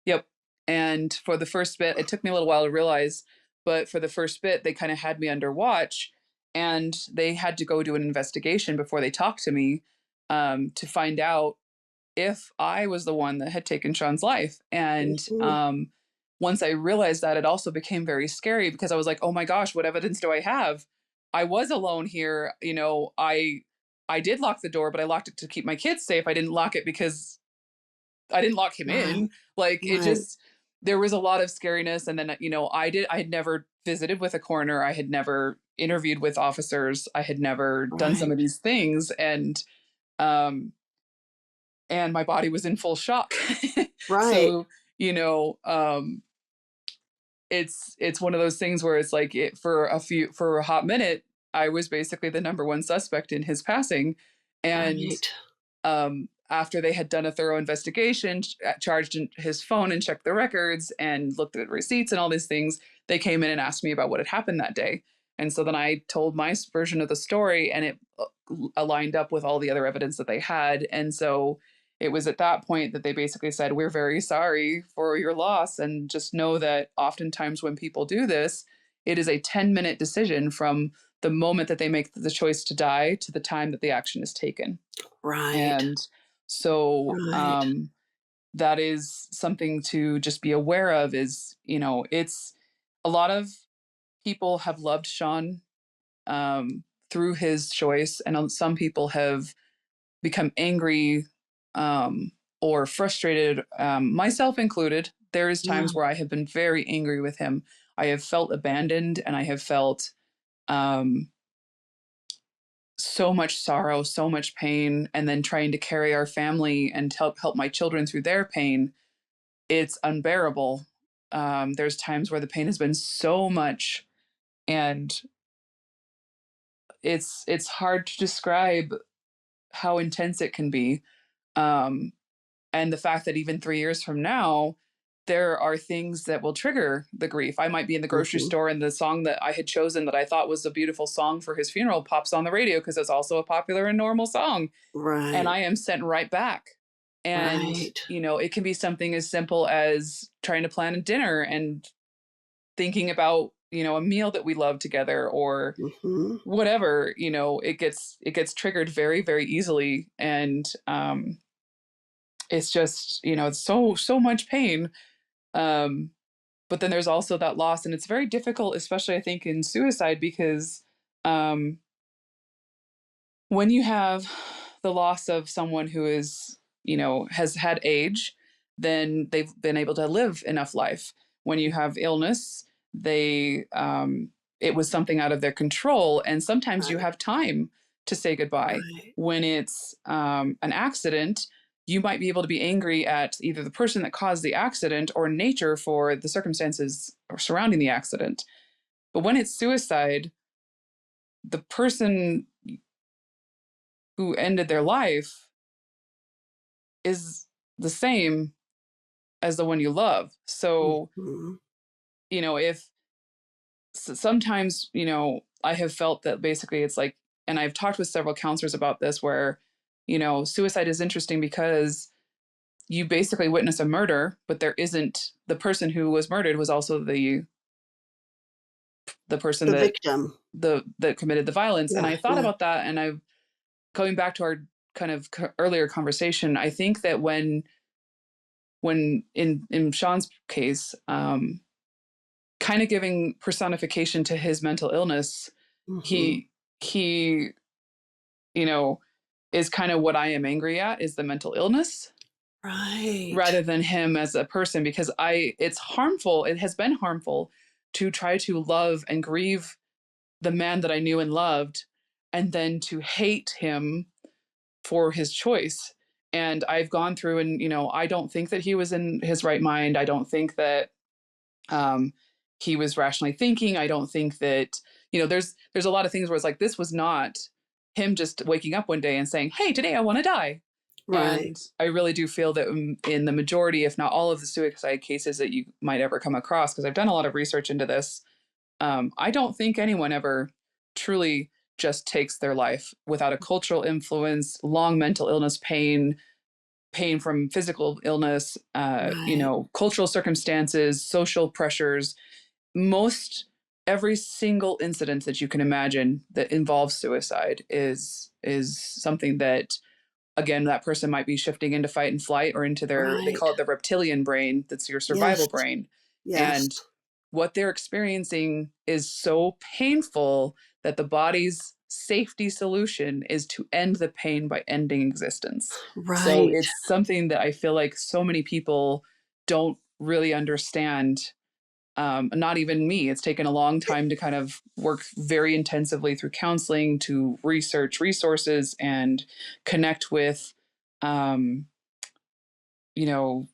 Yep. And for the first bit, it took me a little while to realize, but for the first bit, they kind of had me under watch, and they had to go do an investigation before they talked to me, to find out if I was the one that had taken Sean's life. And Mhm. once I realized that, it also became very scary, because I was like, oh my gosh, what evidence do I have? I was alone here. I did lock the door, but I locked it to keep my kids safe. I didn't lock it because I didn't lock him Right. in. Like, it Right. just, there was a lot of scariness. And then, I had never visited with a coroner. I had never interviewed with officers. I had never done some Right. of these things. Um, and my body was in full shock. Right. So, you know, um, it's one of those things where it's like, for a hot minute, I was basically the number one suspect in his passing. And Right. after they had done a thorough investigation, charged his phone and checked the records and looked at receipts and all these things, they came in and asked me about what had happened that day. And so then I told my version of the story, and it aligned up with all the other evidence that they had. And so it was at that point that they basically said, we're very sorry for your loss. And just know that oftentimes when people do this, it is a 10-minute decision from the moment that they make the choice to die to the time that the action is taken. Right. And so, Right. that is something to just be aware of. Is, it's a lot of people have loved Sean, through his choice, and some people have become angry, or frustrated, myself included. There is Yeah. times where I have been very angry with him. I have felt abandoned, and I have felt, um, so much sorrow, so much pain, and then trying to carry our family and help my children through their pain. It's unbearable. There's times where the pain has been so much, and it's hard to describe how intense it can be. Um, and the fact that even 3 years from now, there are things that will trigger the grief. I might be in the grocery Mhm. store, and the song that I had chosen that I thought was a beautiful song for his funeral pops on the radio, because it's also a popular and normal song. And Right. I am sent right back. And, Right. it can be something as simple as trying to plan a dinner and thinking about, a meal that we love together, or Mhm. whatever. It gets triggered very, very easily. And it's just, it's so much pain. Um, but then there's also that loss, and it's very difficult, especially I think in suicide, because um, when you have the loss of someone who is, has had age, then they've been able to live enough life. When you have illness, it was something out of their control, and sometimes you Right. have time to say goodbye. Right. When it's an accident, you might be able to be angry at either the person that caused the accident or nature for the circumstances surrounding the accident. But when it's suicide, the person who ended their life is the same as the one you love. So, Mhm. if sometimes, I have felt that basically it's like, and I've talked with several counselors about this, where, suicide is interesting because you basically witness a murder, but there isn't, the person who was murdered was also the person The that victim. that committed the violence. And Yeah. I thought Yeah. about that, and I've going back to our kind of earlier conversation. I think that when in Sean's case, kind of giving personification to his mental illness, Mhm. he you know is kind of what I am angry at, is the mental illness Right. rather than him as a person, because it's harmful, it has been harmful to try to love and grieve the man that I knew and loved, and then to hate him for his choice. And I've gone through, and I don't think that he was in his right mind. I don't think that um, he was rationally thinking. I don't think that, there's a lot of things where it's like, this was not him just waking up one day and saying, hey, today I want to die. Right. And I really do feel that in the majority, if not all, of the suicide cases that you might ever come across, because I've done a lot of research into this, I don't think anyone ever truly just takes their life without a cultural influence, long mental illness, pain from physical illness, Right. cultural circumstances, social pressures. Most every single incident that you can imagine that involves suicide is something that, again, that person might be shifting into fight and flight, or into they Right. call it the reptilian brain, that's your Yes. survival brain. Yes. And what they're experiencing is so painful that the body's safety solution is to end the pain by ending existence. So Right. it's something that I feel like so many people don't really understand. Not even me. It's taken a long time to kind of work very intensively through counseling to research resources and connect with, um, you know,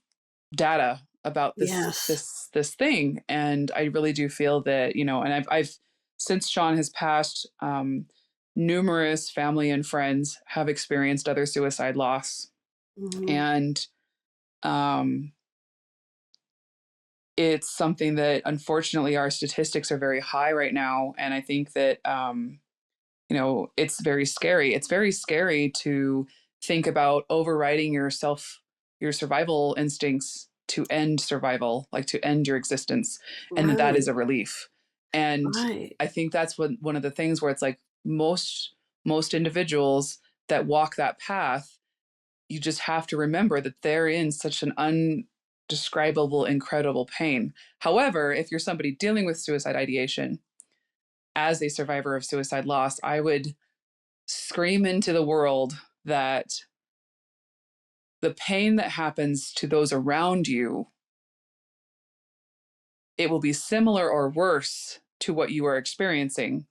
data about this Yes. this this thing. And I really do feel that, and I've since Sean has passed, numerous family and friends have experienced other suicide loss. Mhm. And um, it's something that, unfortunately, our statistics are very high right now. And I think that, it's very scary. It's very scary to think about overriding your survival instincts to end survival, like to end your existence, and that is Right. a relief. And Right. I think that's one of the things where it's like, most individuals that walk that path, you just have to remember that they're in such an undescribable, incredible pain. However, if you're somebody dealing with suicide ideation as a survivor of suicide loss, I would scream into the world that the pain that happens to those around you, it will be similar or worse to what you are experiencing,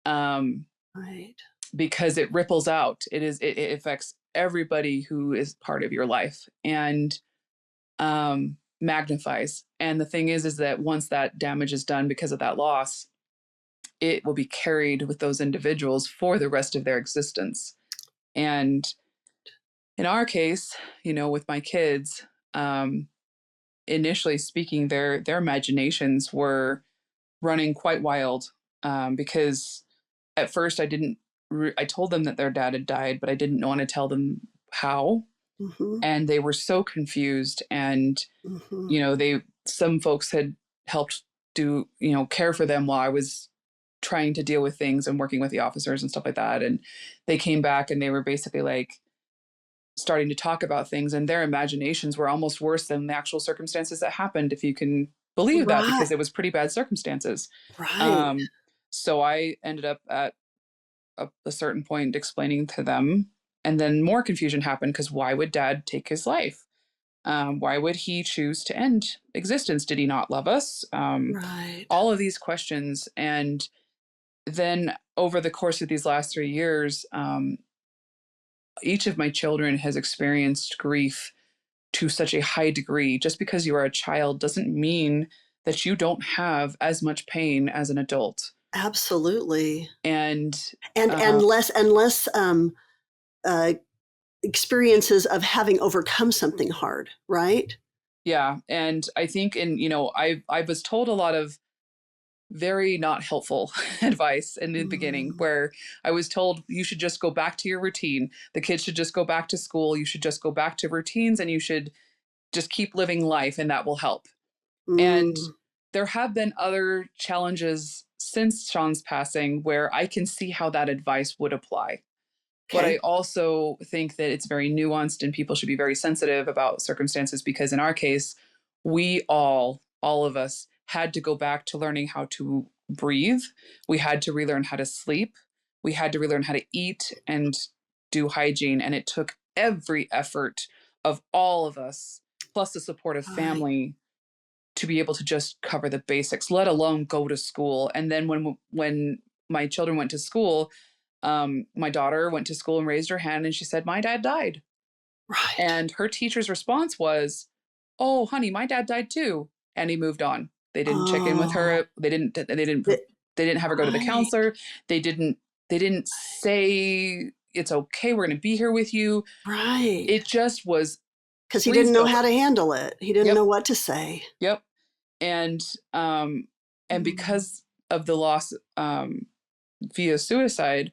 um, Right. because it ripples out. It affects everybody who is part of your life, and magnifies. And the thing is that once that damage is done because of that loss, it will be carried with those individuals for the rest of their existence. And in our case, with my kids, um, initially speaking, their imaginations were running quite wild, because at first I told them that their dad had died, but I didn't want to tell them how, Mhm. and they were so confused. And Mhm. some folks had helped do, care for them while I was trying to deal with things and working with the officers and stuff like that. And they came back and they were basically like starting to talk about things, and their imaginations were almost worse than the actual circumstances that happened, if you can believe that, Right. because it was pretty bad circumstances. Right. Um, so I ended up at a certain point explaining to them, and then more confusion happened, because why would dad take his life? Why would he choose to end existence? Did he not love us? Right. All of these questions. And then over the course of these last 3 years, each of my children has experienced grief to such a high degree. Just because you are a child doesn't mean that you don't have as much pain as an adult. Absolutely. And And less uh, experiences of having overcome something hard, right? yeah, and I think I was told a lot of very not helpful advice in the beginning, Mm, where I was told you should just go back to your routine. The kids should just go back to school. You should just go back to routines, and you should just keep living life, and that will help. And mm, there have been other challenges since Sean's passing where I can see how that advice would apply. But I okay. also think that it's very nuanced and people should be very sensitive about circumstances, because in our case, we all of us, had to go back to learning how to breathe. We had to relearn how to sleep. We had to relearn how to eat and do hygiene. And it took every effort of all of us, plus the support of Right. family, to be able to just cover the basics, let alone go to school. And then when my children went to school, my daughter went to school and raised her hand and she said, "My dad died." Right. And her teacher's response was, "Oh, honey, my dad died too." And he moved on. They didn't check in with Oh, her. th- They didn't have her go to the right. counselor. They didn't they didn't say it's okay, we're going to be here with you. Right. It just was Because he didn't breezed know how over. to handle it. He didn't Yep. know what to say. Yep. And um and Mm, because of the loss via suicide,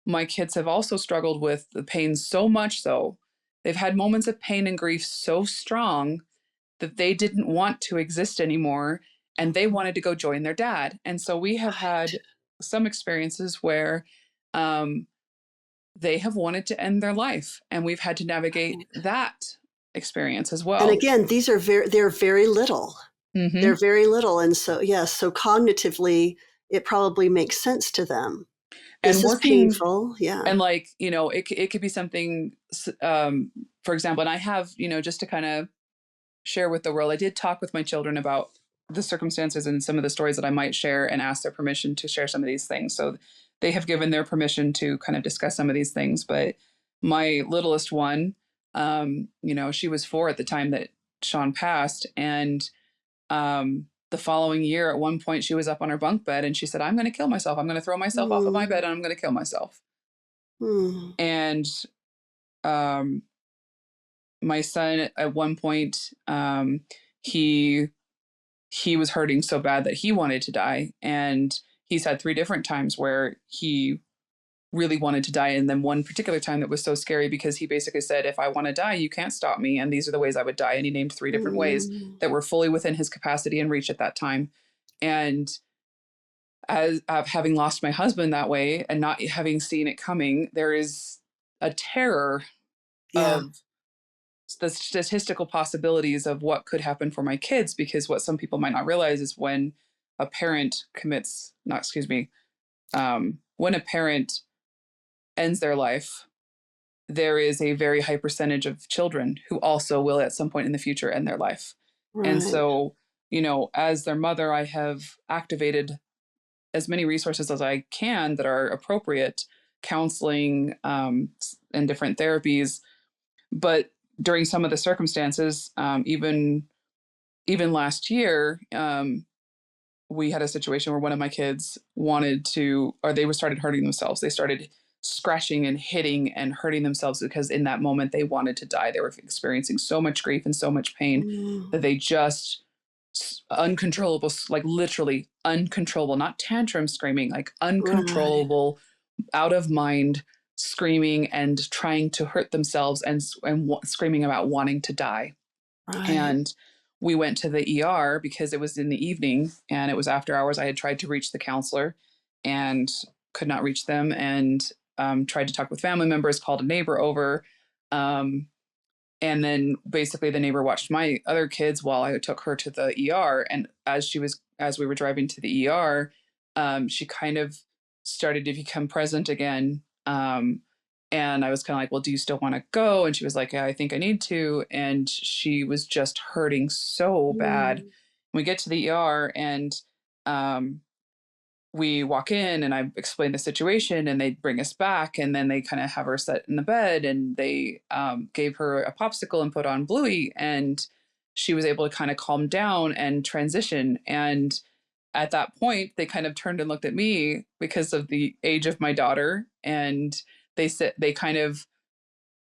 my kids have also struggled with the pain so much so they've had moments of pain and grief so strong that they didn't want to exist anymore and they mhm, wanted to go join their dad. And so we have right. had some experiences where um, they have wanted to end their life and we've had to navigate Right. that experience as And well. again, they're very little. They're Hmm. very little. And so, yes, so cognitively, it probably makes sense to them. And This is working painful. Yeah. and it could be something, for example, and I have, just to kind of share with the world. I did talk with my children about the circumstances and some of the stories that I might share and ask their permission to share some of these things. So they have given their permission to kind of discuss some of these things. But my littlest one, she was 4 at the time that Sean passed. And the following year, at one point, she was up on her bunk bed and she said, "I'm going to kill myself. I'm going to throw myself off of my Mm, bed and I'm going to kill myself." mm, And um, my son, at one point, he he was hurting so bad that he wanted to die. And he's had 3 different times where he really wanted to die. And then one particular time that was so scary because he basically said, "If I want to die, you can't stop me. And these are the ways I would die." And he named 3 different ways mm, that were fully within his capacity and reach at that time. And as having lost my husband that way and not having seen it coming, there is a terror yeah. of the statistical possibilities of what could happen for my kids, because what some people might not realize is when a parent commits not excuse me when a parent ends their life, there is a very high percentage of children who also will at some point in the future end their life. And Right. so, as their mother, I have activated as many resources as I can that are appropriate, counseling, and different therapies. But during some of the circumstances, even last year, we had a situation where one of my kids wanted to, or they were started hurting themselves. They started scratching and hitting and hurting themselves because in that moment they wanted to die. They were experiencing so much grief and so much pain Mm, that they just uncontrollable, like literally uncontrollable, not tantrum screaming, like right. uncontrollable, out of mind screaming and trying to hurt themselves and screaming about wanting to die. Right. And we went to the ER because it was in the evening and it was after hours. I had tried to reach the counselor and could not reach them, and tried to talk with family members, called a neighbor over. Um, and then basically the neighbor watched my other kids while I took her to the ER. And as we were driving to the ER, she kind of started to become present again. And I was kind of like, well, do you still want to go? And she was like, yeah, I think I need to. And she was just hurting so bad. Mm. We get to the ER, and um, we walk in, and I explain the situation, and they bring us back, and then they kind of have her set in the bed, and they gave her a popsicle and put on Bluey, and she was able to kind of calm down and transition. And at that point, they kind of turned and looked at me because of the age of my daughter, and they kind of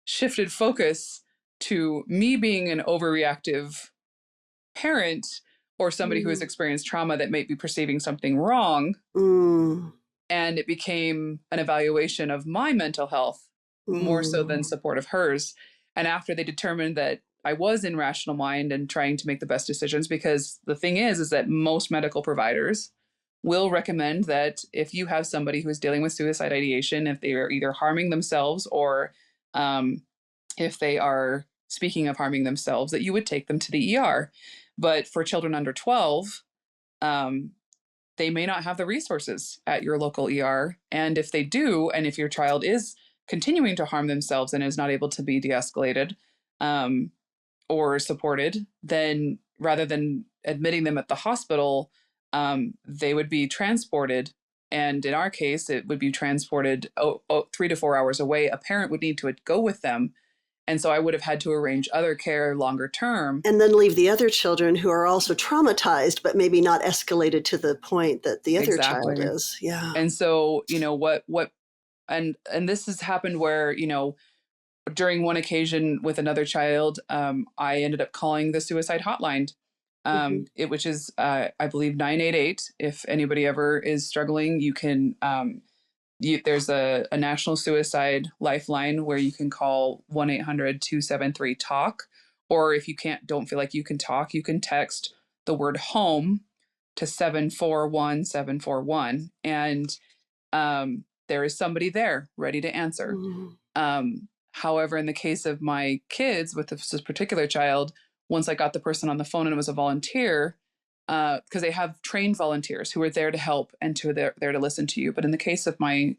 shifted focus to me being an overreactive parent, or somebody who has Mm. experienced trauma that might be perceiving something wrong. Mm. And it became an evaluation of my mental health more so than Mm. support of hers. And after they determined that I was in rational mind and trying to make the best decisions, because the thing is that most medical providers will recommend that if you have somebody who is dealing with suicide ideation, if they are either harming themselves, or um, if they are speaking of harming themselves, that you would take them to the ER. But for children under 12, um, they may not have the resources at your local ER. And if they do, and if your child is continuing to harm themselves and is not able to be de escalated um, or supported, then rather than admitting them at the hospital, they would be transported. And in our case, it would be transported 3 to 4 hours away. A parent would need to go with them. And so I would have had to arrange other care longer term. And then leave the other children who are also traumatized, but maybe not escalated to the point that the other child Exactly. is. Yeah. And so, and this has happened where, during one occasion with another child, I ended up calling the suicide hotline, Mm-hmm. which is, I believe, 988. If anybody ever is struggling, you can, there's a national suicide lifeline where you can call 1-800-273-TALK. Or if you don't feel like you can talk, you can text the word home to 741-741. And there is somebody there ready to answer. Mm-hmm. However, in the case of my kids with this particular child, once I got the person on the phone and it was a volunteer, because they have trained volunteers who are there to help and there to listen to you. But in the case of my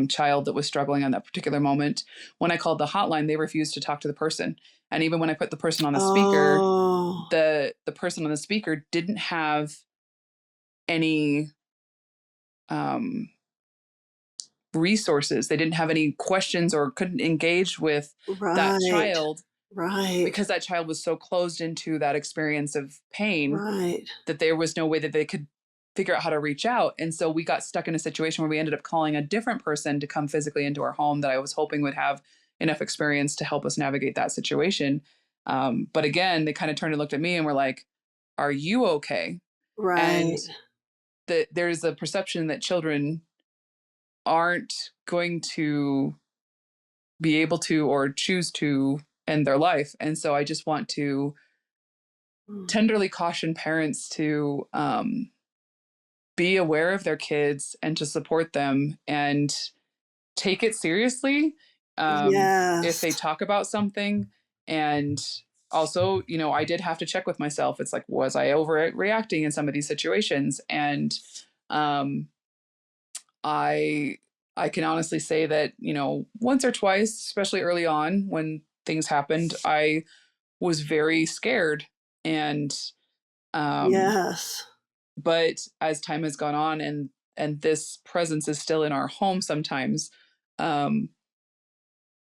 child that was struggling on that particular moment, when I called the hotline, they refused to talk to the person. And even when I put the person on the speaker, Oh. the person on the speaker didn't have any um, resources. They didn't have any questions or couldn't engage with that Right. child, Right. because that child was so closed into that experience of pain Right. that there was no way that they could figure out how to reach out. And so we got stuck in a situation where we ended up calling a different person to come physically into our home that I was hoping would have enough experience to help us navigate that situation. But again, they kind of turned and looked at me and were like, are you okay? And Right. there's a perception that children aren't going to be able to or choose to end their life. And so I just want to Mm. tenderly caution parents to be aware of their kids and to support them and take it seriously if they Yes. talk about something. And also, I did have to check with myself. It's like, was I overreacting in some of these situations? And um, I I can honestly say that, once or twice, especially early on when things happened, I was very scared. And um Yes. but as time has gone on, and this presence is still in our home sometimes, um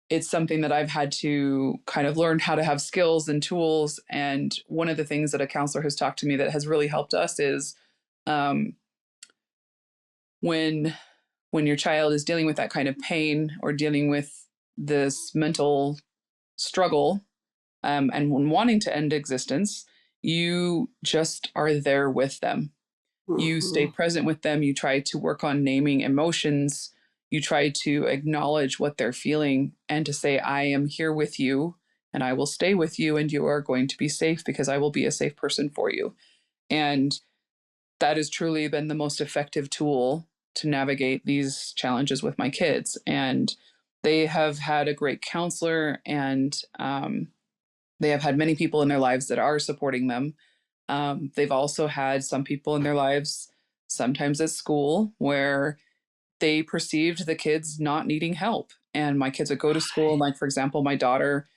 it's something that I've had to kind of learn how to have skills and tools. And one of the things that a counselor has talked to me that has really helped us is um when your child is dealing with that kind of pain or dealing with this mental struggle, and when wanting to end existence, you just are there with them. You stay Mm-hmm. present with them. You try to work on naming emotions. You try to acknowledge what they're feeling and to say, I am here with you and I will stay with you and you are going to be safe because I will be a safe person for you. And that has truly been the most effective tool to navigate these challenges with my kids. And they have had a great counselor, and they have had many people in their lives that are supporting them. They've also had some people in their lives, sometimes at school, where they perceived the kids not needing help. and my kids would go to school. And like, for example, my daughter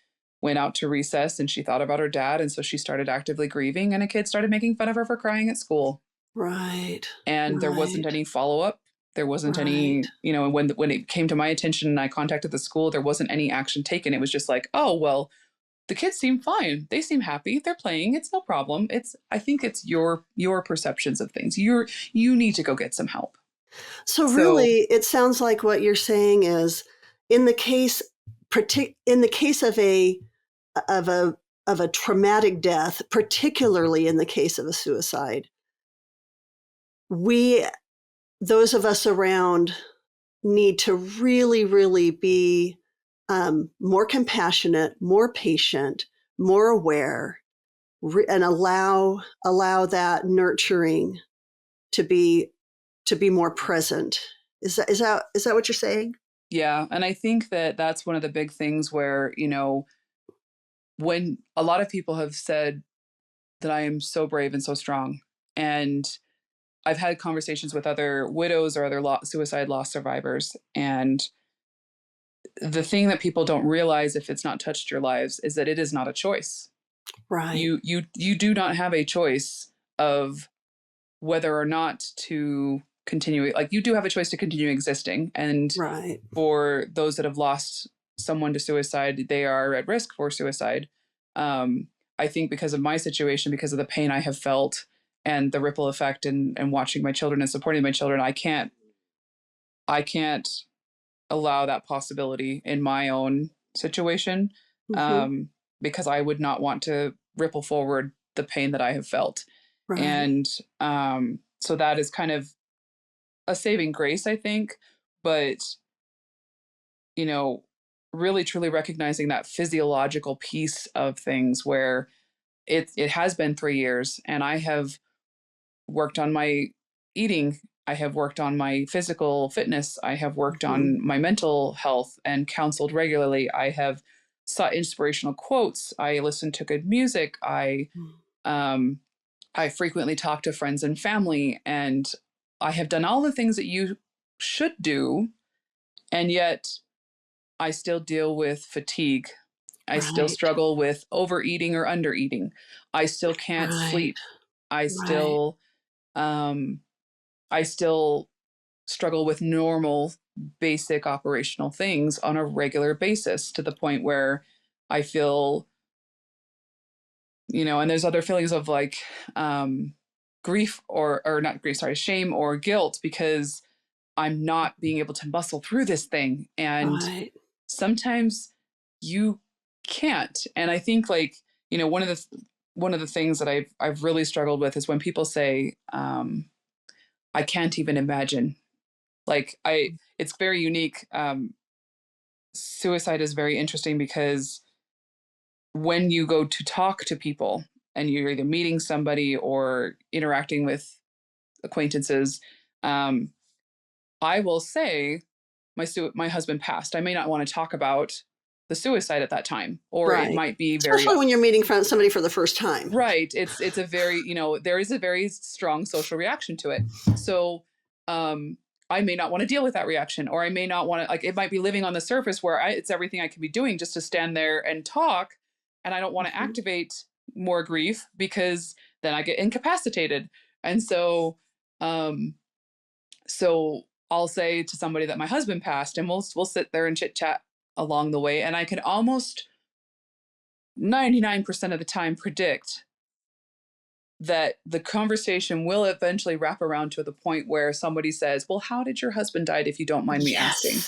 went out to recess and she thought about her dad. And so she started actively grieving, and a kid started making fun of her for crying at school. Right. And there wasn't Right. any follow-up. There wasn't Right. any, when it came to my attention and I contacted the school, there wasn't any action taken. It was just like, oh, well, the kids seem fine. They seem happy. They're playing. It's no problem. I think it's your perceptions of things. You need to go get some help. So So really, it sounds like what you're saying is, in the case, in the case of of a of a traumatic death, particularly in the case of a suicide, we, those of us around, need to really, really be more compassionate, more patient, more aware, and allow that nurturing to be more present. Is that what you're saying? yeah, and I think that that's one of the big things where, when a lot of people have said that I am so brave and so strong, and I've had conversations with other widows or other suicide loss survivors, and the thing that people don't realize if it's not touched your lives is that it is not a choice. Right. You do not have a choice of whether or not to continue. Like, you do have a choice to continue existing, and Right. for those that have lost someone to suicide, they are at risk for suicide. I think because of my situation, because of the pain I have felt and the ripple effect, and watching my children and supporting my children, I can't allow that possibility in my own situation, Hmm. um, because I would not want to ripple forward the pain that I have felt. Right. And so that is kind of a saving grace, I think. But, you know, really truly recognizing that physiological piece of things where it has been 3 years, and I have worked on my eating. I have worked on my physical fitness. I have worked Hmm. on my mental health and counseled regularly. I have sought inspirational quotes. I listened to good music. Um, I frequently talk to friends and family, and I have done all the things that you should do, and yet I still deal with fatigue. I still Right. struggle with overeating or undereating. I still can't Right. sleep. I Right. still um, I still struggle with normal, basic operational things on a regular basis, to the point where I feel, and there's other feelings of like, grief, or not grief, sorry, shame or guilt, because I'm not being able to muscle through this thing. And Right. sometimes you can't. And I think, like, one of the things that I've really struggled with is when people say, I can't even imagine. Like, it's very unique. Suicide is very interesting because when you go to talk to people and you're either meeting somebody or interacting with acquaintances, um, I will say my husband passed. I may not want to talk about the suicide at that time, or it Right. might be very Especially when you're meeting somebody for the first time. right. It's a very, there is a very strong social reaction to it. So um I may not want to deal with that reaction, or I may not want to, like, it might be living on the surface where it's everything I can be doing just to stand there and talk, and I don't want to Mhm. activate more grief because then I get incapacitated. And um so I'll say to somebody that my husband passed, and we'll sit there and chit chat along the way, and I can almost 99% of the time predict that the conversation will eventually wrap around to the point where somebody says, well, how did your husband die, if you don't mind me asking?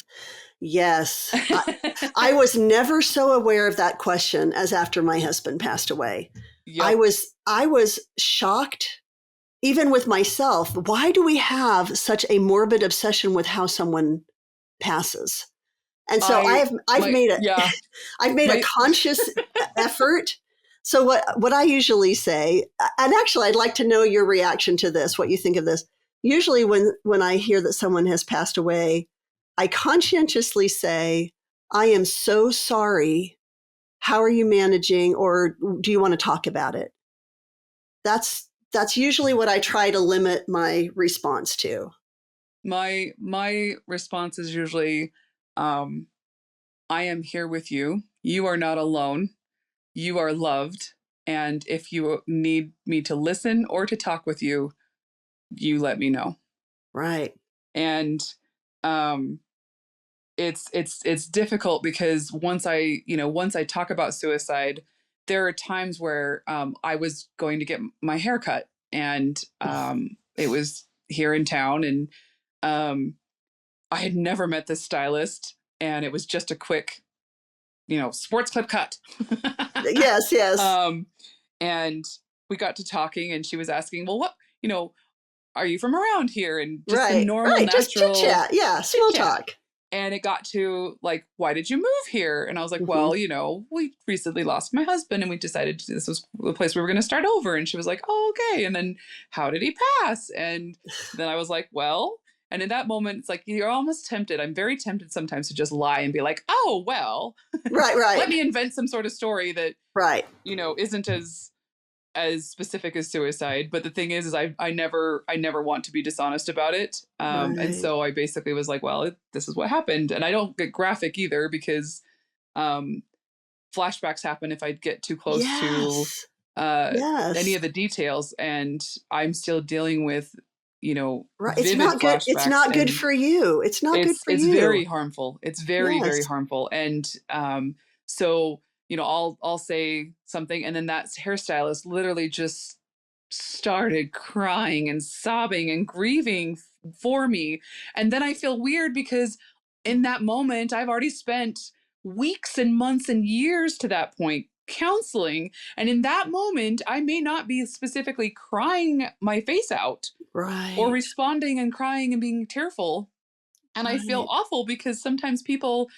Yes. Yes. I was never so aware of that question as after my husband passed away. I Yep. was I was shocked, even with myself. Why do we have such a morbid obsession with how someone passes? And so I I've my made a yeah I've made a my conscious effort. So what I usually say, and actually I'd like to know your reaction to this, what you think of this. Usually when I hear that someone has passed away, I conscientiously say, I am so sorry. How are you managing, or do you want to talk about it? That's usually what I try to limit my response to. my response is usually, I am here with you. You are not alone. You are loved. And if you need me to listen or to talk with you, you let me know. Right. And um, it's difficult because once I talk about suicide, there are times where I was going to get my hair cut, and it was here in town, and um, I had never met this stylist, and it was just a quick, sports clip cut. Yes, yes. um, and we got to talking, and she was asking, well, are you from around here? And just the Right, normal, right. Just chit natural chat. Yeah, chit small chat. talk. And it got to like, why did you move here? And I was like, Hmm. well, we recently lost my husband and we decided this was the place we were going to start over. And she was like, oh, okay. And then how did he pass? And then I was like, well, and in that moment, it's like, you're almost tempted. I'm very tempted sometimes to just lie and be like, oh, well, Right, let right, me invent some sort of story that, right, isn't as specific as suicide. But the thing is I never want to be dishonest about it. And right. so I basically was like, well, this is what happened. And I don't get graphic either because um, flashbacks happen if I get too close to Yes, uh, any yes. of the details. And I'm still dealing with, Right. It's vivid not good. It's flashbacks, not good and for you. It's not good for it's very you. harmful. It's very, very Yes. harmful. And so I'll say something, and then that hairstylist literally just started crying and sobbing and grieving for me. And then I feel weird because in that moment I've already spent weeks and months and years to that point counseling, and in that moment I may not be specifically crying my face out or Right, responding and crying and being tearful. And I feel right, awful because sometimes people,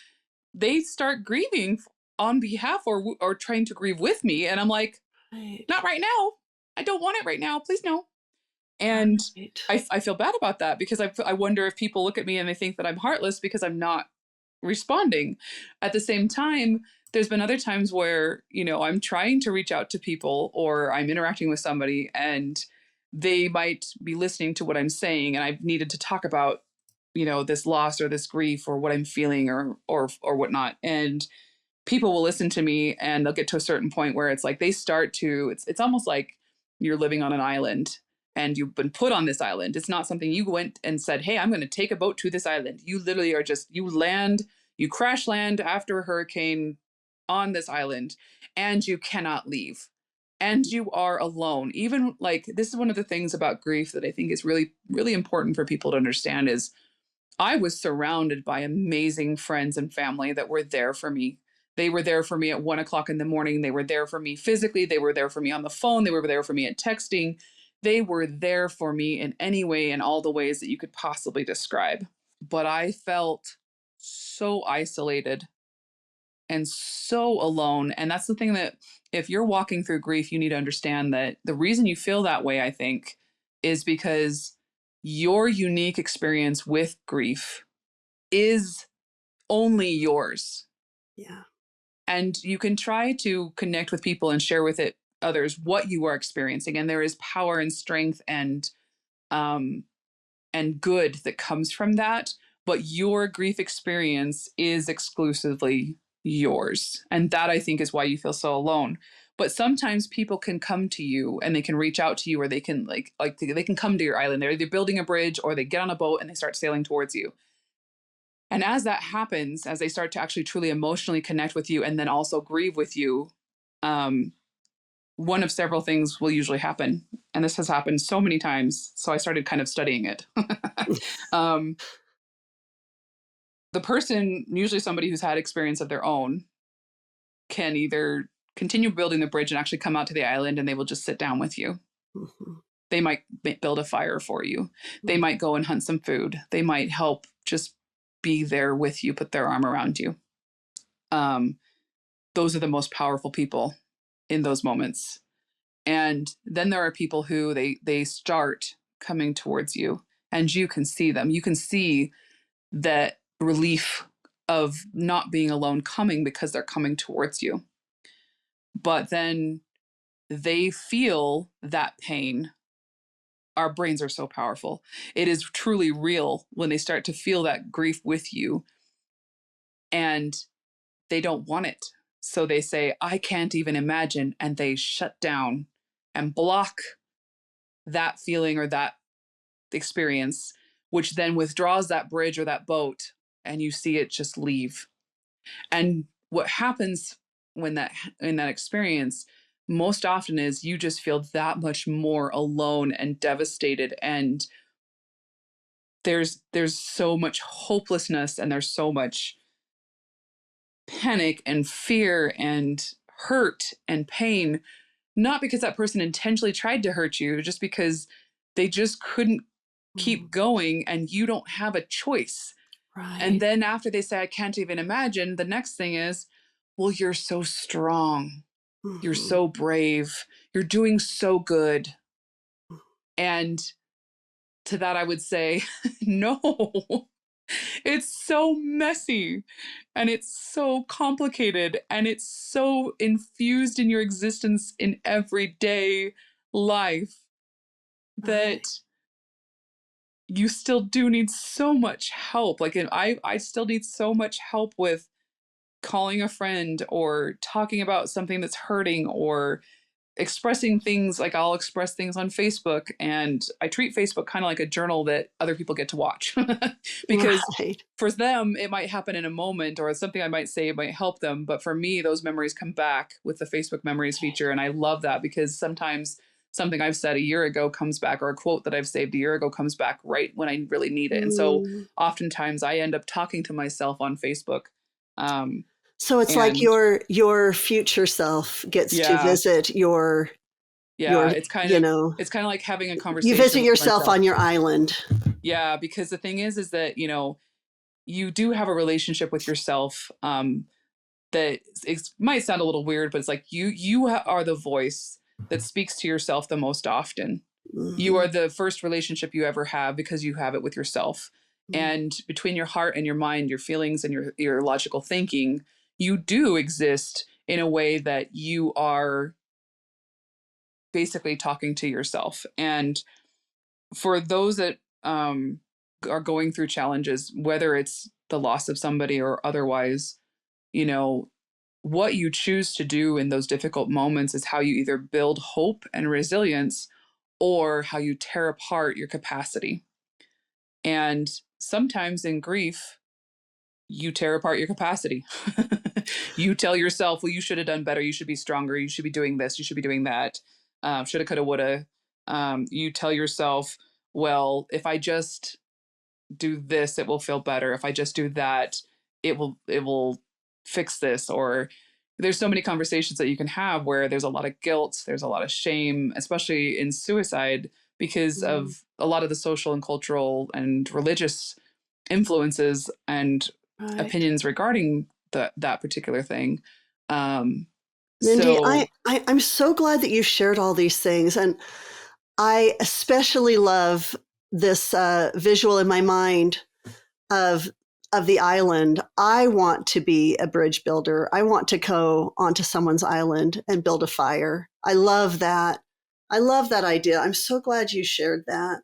they start grieving on behalf or trying to grieve with me, and I'm like, right, not right now. I don't want it right now. Please no. And right. I feel bad about that because I wonder if people look at me and they think that I'm heartless because I'm not responding. At the same time, there's been other times where, I'm trying to reach out to people or I'm interacting with somebody and they might be listening to what I'm saying, and I've needed to talk about, this loss or this grief or what I'm feeling or whatnot. And people will listen to me and they'll get to a certain point where it's like they start to, it's almost like you're living on an island and you've been put on this island. It's not something you went and said, hey, I'm going to take a boat to this island. You literally are just, you crash land after a hurricane on this island, and you cannot leave. And you are alone. Even like, this is one of the things about grief that I think is really, really important for people to understand is I was surrounded by amazing friends and family that were there for me. They were there for me at 1 o'clock in the morning. They were there for me physically. They were there for me on the phone. They were there for me at texting. They were there for me in any way, in all the ways that you could possibly describe. But I felt so isolated and so alone. And that's the thing that if you're walking through grief, you need to understand that the reason you feel that way, I think, is because your unique experience with grief is only yours. Yeah. And you can try to connect with people and share with it others what you are experiencing. And there is power and strength um and good that comes from that. But your grief experience is exclusively yours. And that, I think, is why you feel so alone. But sometimes people can come to you and they can reach out to you, or they can they can come to your island. They're either building a bridge or they get on a boat and they start sailing towards you. And as that happens, as they start to actually truly emotionally connect with you and then also grieve with you, um, one of several things will usually happen. And this has happened so many times. So I started kind of studying it. um, the person, usually somebody who's had experience of their own, can either continue building the bridge and actually come out to the island and they will just sit down with you. Mhm, They might build a fire for you. They mhm. might go and hunt some food. They might help just be there with you, put their arm around you. Um, those are the most powerful people in those moments. And then there are people who they start coming towards you and you can see them. You can see that relief of not being alone coming because they're coming towards you. But then they feel that pain. Our brains are so powerful. It is truly real when they start to feel that grief with you. And they don't want it. So they say, I can't even imagine. And they shut down and block that feeling or that experience, which then withdraws that bridge or that boat, and you see it just leave. And what happens when that in that experience most often is you just feel that much more alone and devastated, and there's so much hopelessness, and there's so much panic and fear and hurt and pain, not because that person intentionally tried to hurt you, just because they just couldn't keep going, and you don't have a choice. Right. And then after they say, I can't even imagine, the next thing is, well, you're so strong. You're so brave. You're doing so good. And to that, I would say, no, it's so messy, and it's so complicated, and it's so infused in your existence in everyday life that you still do need so much help. Like, I still need so much help with calling a friend or talking about something that's hurting, or expressing things. Like, I'll express things on Facebook, and I treat Facebook kind of like a journal that other people get to watch. Because for them, it might happen in a moment, or something I might say might help them. But for me, those memories come back with the Facebook memories feature. And I love that, because sometimes something I've said a year ago comes back, or a quote that I've saved a year ago comes back right when I really need it. And so oftentimes I end up talking to myself on Facebook. So it's like your future self gets to visit your it's kind you of know, it's kind of like having a conversation. You visit yourself on your island. Yeah, because the thing is that, you know, you do have a relationship with yourself, that it might sound a little weird, but it's like you are the voice that speaks to yourself the most often. You are the first relationship you ever have, because you have it with yourself. And between your heart and your mind, your feelings and your logical thinking, you do exist in a way that you are basically talking to yourself. And for those that are going through challenges, whether it's the loss of somebody or otherwise, you know, what you choose to do in those difficult moments is how you either build hope and resilience, or how you tear apart your capacity. And sometimes in grief, you tear apart your capacity. You tell yourself, well, you should have done better. You should be stronger. You should be doing this. You should be doing that. Shoulda, coulda, woulda. You tell yourself, well, if I just do this, it will feel better. If I just do that, it will fix this. Or there's so many conversations that you can have where there's a lot of guilt, there's a lot of shame, especially in suicide, because of a lot of the social and cultural and religious influences and opinions regarding that particular thing. Mindy, I'm so glad that you shared all these things. And I especially love this visual in my mind of the island. I want to be a bridge builder. I want to go onto someone's island and build a fire. I love that. I love that idea. I'm so glad you shared that.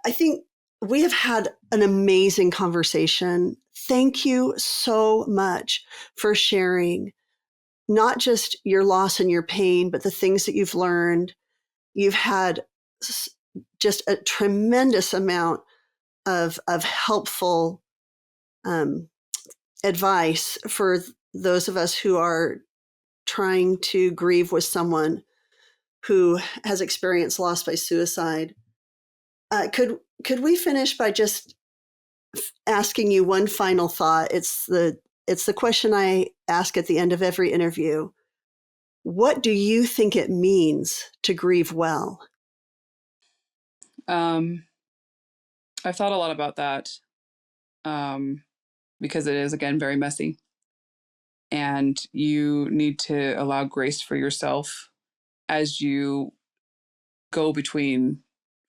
I think we have had an amazing conversation. Thank you so much for sharing not just your loss and your pain, but the things that you've learned. You've had just a tremendous amount of helpful advice for those of us who are trying to grieve with someone who has experienced loss by suicide. Could we finish by just asking you one final thought? It's the question I ask at the end of every interview. What do you think it means to grieve well? I've thought a lot about that, because it is, again, very messy. And you need to allow grace for yourself as you go between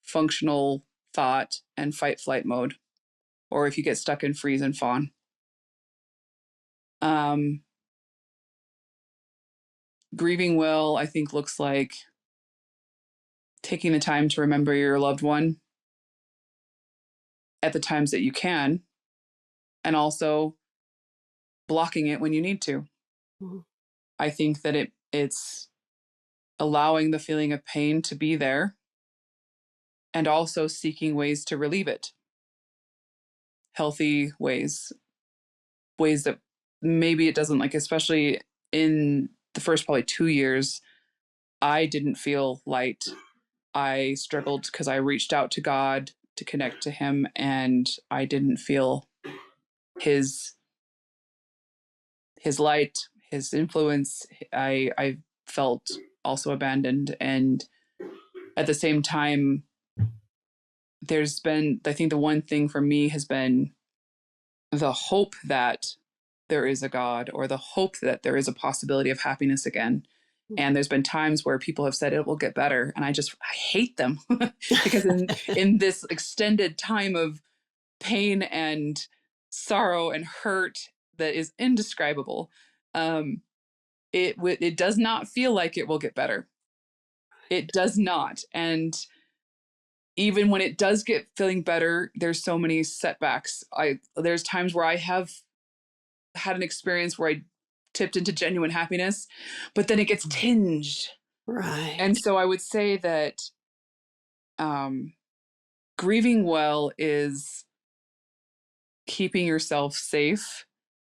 functional thought and fight flight mode, or if you get stuck in freeze and fawn. Grieving well, I think, looks like taking the time to remember your loved one at the times that you can, and also blocking it when you need to. Mhm. I think that it's allowing the feeling of pain to be there and also seeking ways to relieve it. Healthy ways, ways that maybe it doesn't, like, especially in the first probably 2 years, I didn't feel light. I struggled because I reached out to God to connect to him, and I didn't feel his light, his influence. I felt also abandoned. And at the same time, there's been, I think the one thing for me has been the hope that there is a God, or the hope that there is a possibility of happiness again. And there's been times where people have said it will get better, and I hate them because in this extended time of pain and sorrow and hurt that is indescribable, it does not feel like it will get better. It does not. And even when it does get feeling better, there's so many setbacks. There's times where I have had an experience where I tipped into genuine happiness, but then it gets tinged. Right. And so I would say that um, grieving well is keeping yourself safe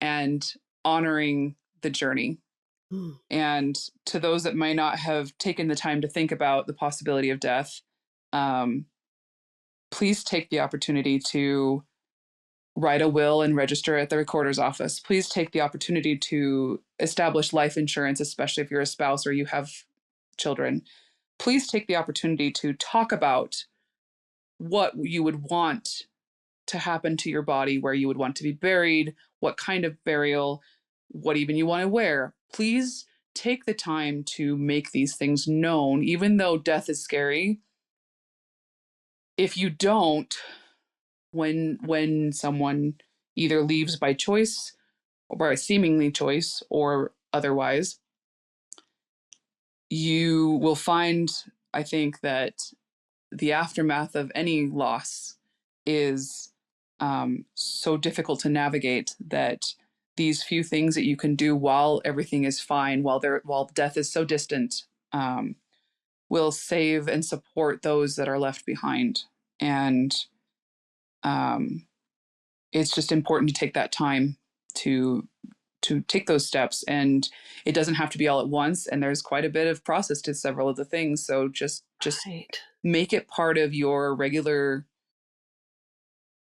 and honoring the journey. Mm. And to those that might not have taken the time to think about the possibility of death, um, please take the opportunity to write a will and register at the recorder's office. Please take the opportunity to establish life insurance, especially if you're a spouse or you have children. Please take the opportunity to talk about what you would want to happen to your body, where you would want to be buried, what kind of burial, what even you want to wear. Please take the time to make these things known, even though death is scary. If you don't, when someone either leaves by choice or by seemingly choice or otherwise, you will find, I think, that the aftermath of any loss is so difficult to navigate that these few things that you can do while everything is fine, while death is so distant, will save and support those that are left behind. And um, it's just important to take that time to take those steps, and it doesn't have to be all at once, and there's quite a bit of process to several of the things. So just Right. make it part of your regular,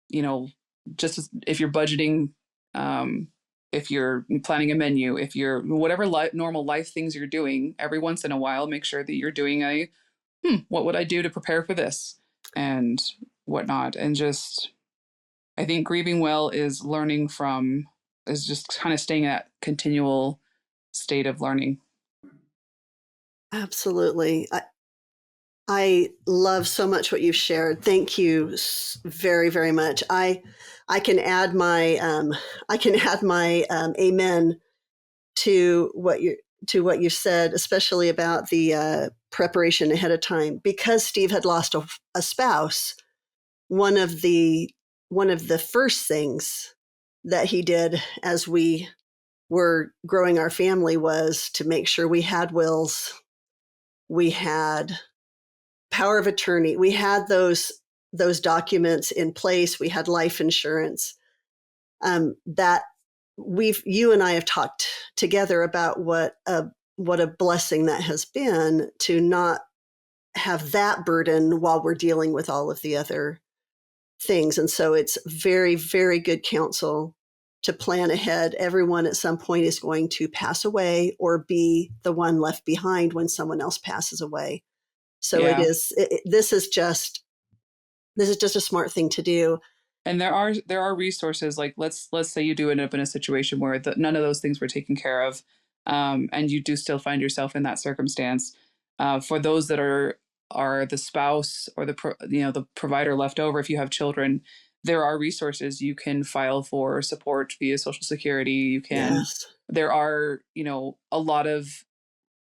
you know, just if you're budgeting, um, if you're planning a menu, if you're whatever normal life things you're doing, every once in a while, make sure that you're doing what would I do to prepare for this and whatnot. And just, I think grieving well is is just kind of staying at continual state of learning. Absolutely. I love so much what you've shared. Thank you very, very much. I can add my amen to what you said, especially about the preparation ahead of time. Because Steve had lost a spouse, one of the first things that he did as we were growing our family was to make sure we had wills, we had power of attorney, we had those documents in place, we had life insurance. That you and I have talked together about what a blessing that has been to not have that burden while we're dealing with all of the other things. And so it's very, very good counsel to plan ahead. Everyone at some point is going to pass away or be the one left behind when someone else passes away. So Yeah. this is just a smart thing to do. And there are resources, like let's say you do end up in a situation where none of those things were taken care of, and you do still find yourself in that circumstance. For those that are the spouse or the provider left over, if you have children, there are resources you can file for support via Social Security. Yes. There are a lot of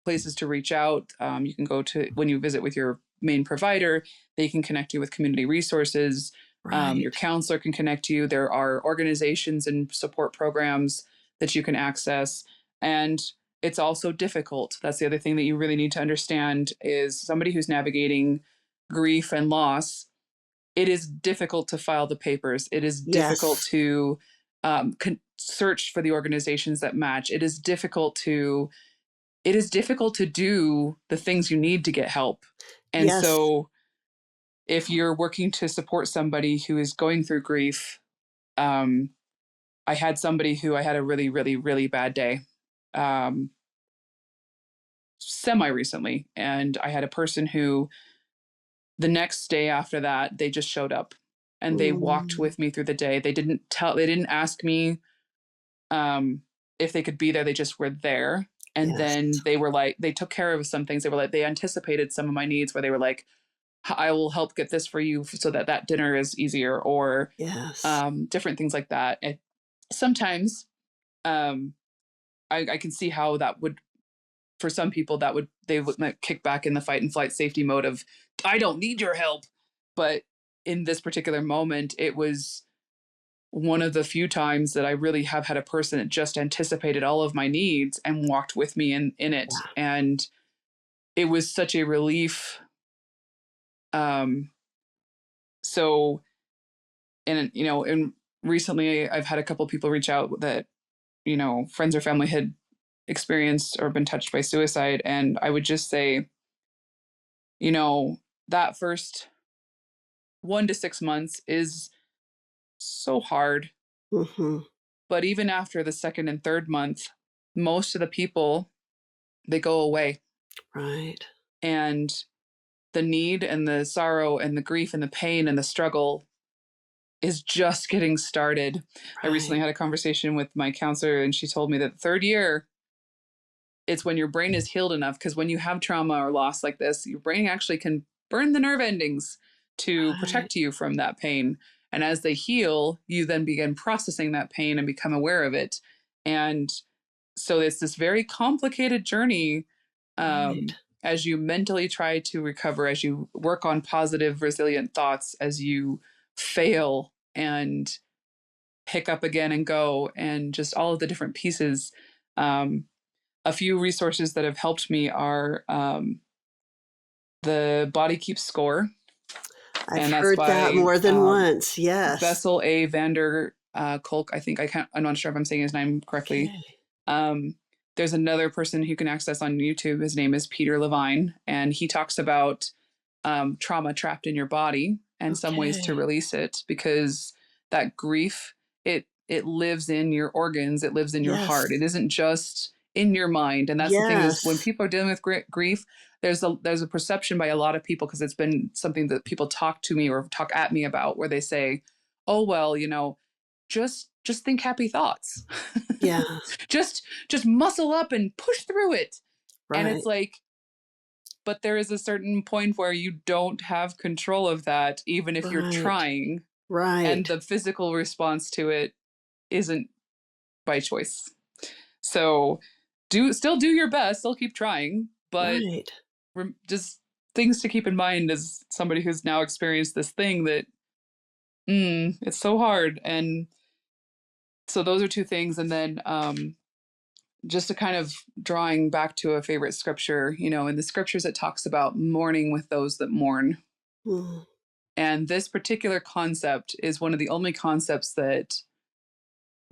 places to reach out. You can go to, when you visit with your main provider, they can connect you with community resources. Right. Your counselor can connect you. There are organizations and support programs that you can access. And it's also difficult. That's the other thing that you really need to understand is somebody who's navigating grief and loss. It is difficult to file the papers. It is difficult Yes. to search for the organizations that match. It is difficult to do the things you need to get help. And Yes. so if you're working to support somebody who is going through grief, I had somebody who I had a really, really, really bad day semi recently. And I had a person who the next day after that, they just showed up and they walked Mm, with me through the day. They didn't ask me if they could be there. They just were there. And yes. then they were like, they took care of some things. They were like, they anticipated some of my needs where they were like, I will help get this for you so that that dinner is easier, or Yes. different things like that. And sometimes um, I can see how that would, for some people, they would like, kick back in the fight and flight safety mode of, I don't need your help. But in this particular moment, it was one of the few times that I really have had a person that just anticipated all of my needs and walked with me in it. Yeah. And it was such a relief. Um, so, and recently I've had a couple people reach out that, friends or family had experienced or been touched by suicide. And I would just say, that first 1 to 6 months is so hard. Mm-hmm. But even after the second and third month, most of the people, they go away. Right. And the need and the sorrow and the grief and the pain and the struggle is just getting started. I Right. recently had a conversation with my counselor, and she told me that the third year, it's when your brain is healed enough. Because when you have trauma or loss like this, your brain actually can burn the nerve endings to Right. protect you from that pain. And as they heal, you then begin processing that pain and become aware of it. And so it's this very complicated journey Right. as you mentally try to recover, as you work on positive, resilient thoughts, as you fail and pick up again and go, and just all of the different pieces. A few resources that have helped me are the Body Keeps Score, I've and that's heard that by more than once. Yes. Bessel A. Vander Kolk. I think I'm not sure if I'm saying his name correctly. Okay. Um, there's another person who can access on YouTube. His name is Peter Levine, and he talks about trauma trapped in your body and some ways to Okay. release it, because that grief, it lives in your organs, it lives in your Yes. heart. It isn't just in your mind. And that's the thing, is when Yes. people are dealing with grief, there's a perception by a lot of people, because it's been something that people talk to me or talk at me about, where they say, oh well, just think happy thoughts. Yeah. just muscle up and push through it. And it's Right. like, but there is a certain point where you don't have control of that, even if you're Right. trying, and Right. the physical response to it isn't by choice. So still do your best, still keep trying, but Right. just things to keep in mind as somebody who's now experienced this thing that it's so hard. And so those are two things. And then just to kind of drawing back to a favorite scripture, in the scriptures it talks about mourning with those that mourn. Mm. And this particular concept is one of the only concepts that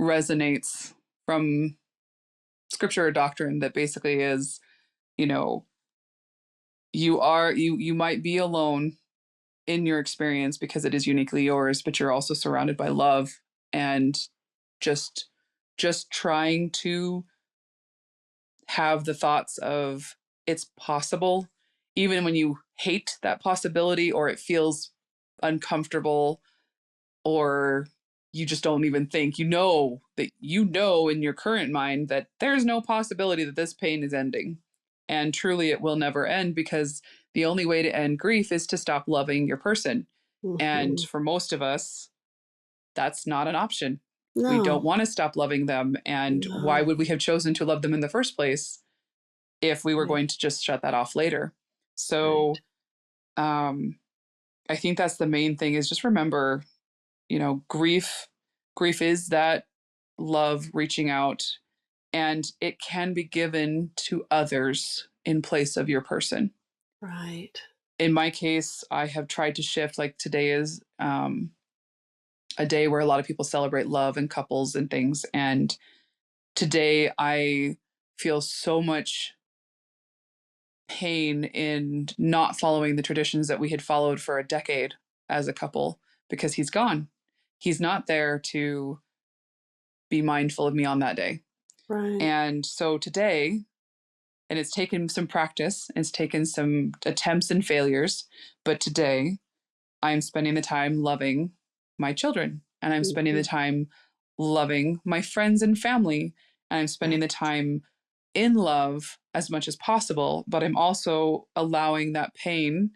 resonates from scripture or doctrine, that basically is, you know, you might be alone in your experience because it is uniquely yours, but you're also surrounded by love. And just trying to have the thoughts of, it's possible, even when you hate that possibility, or it feels uncomfortable, or you just don't even think, in your current mind that there's no possibility that this pain is ending. And truly it will never end, because the only way to end grief is to stop loving your person. And Mm-hmm. for most of us, that's not an option. We don't No. want to stop loving them. And why No. would we have chosen to love them in the first place if we were Right. going to just shut that off later? Right. So um, I think that's the main thing, is just remember, grief is that love reaching out, and it can be given to others in place of your person. Right. In my case, I have tried to shift. Like today is a day where a lot of people celebrate love and couples and things. And today I feel so much pain in not following the traditions that we had followed for a decade as a couple because he's gone. He's not there to be mindful of me on that day. Right. And so today, and it's taken some practice, it's taken some attempts and failures, but today I'm spending the time loving my children, and I'm spending the time loving my friends and family, and I'm spending the time in love as much as possible, but I'm also allowing that pain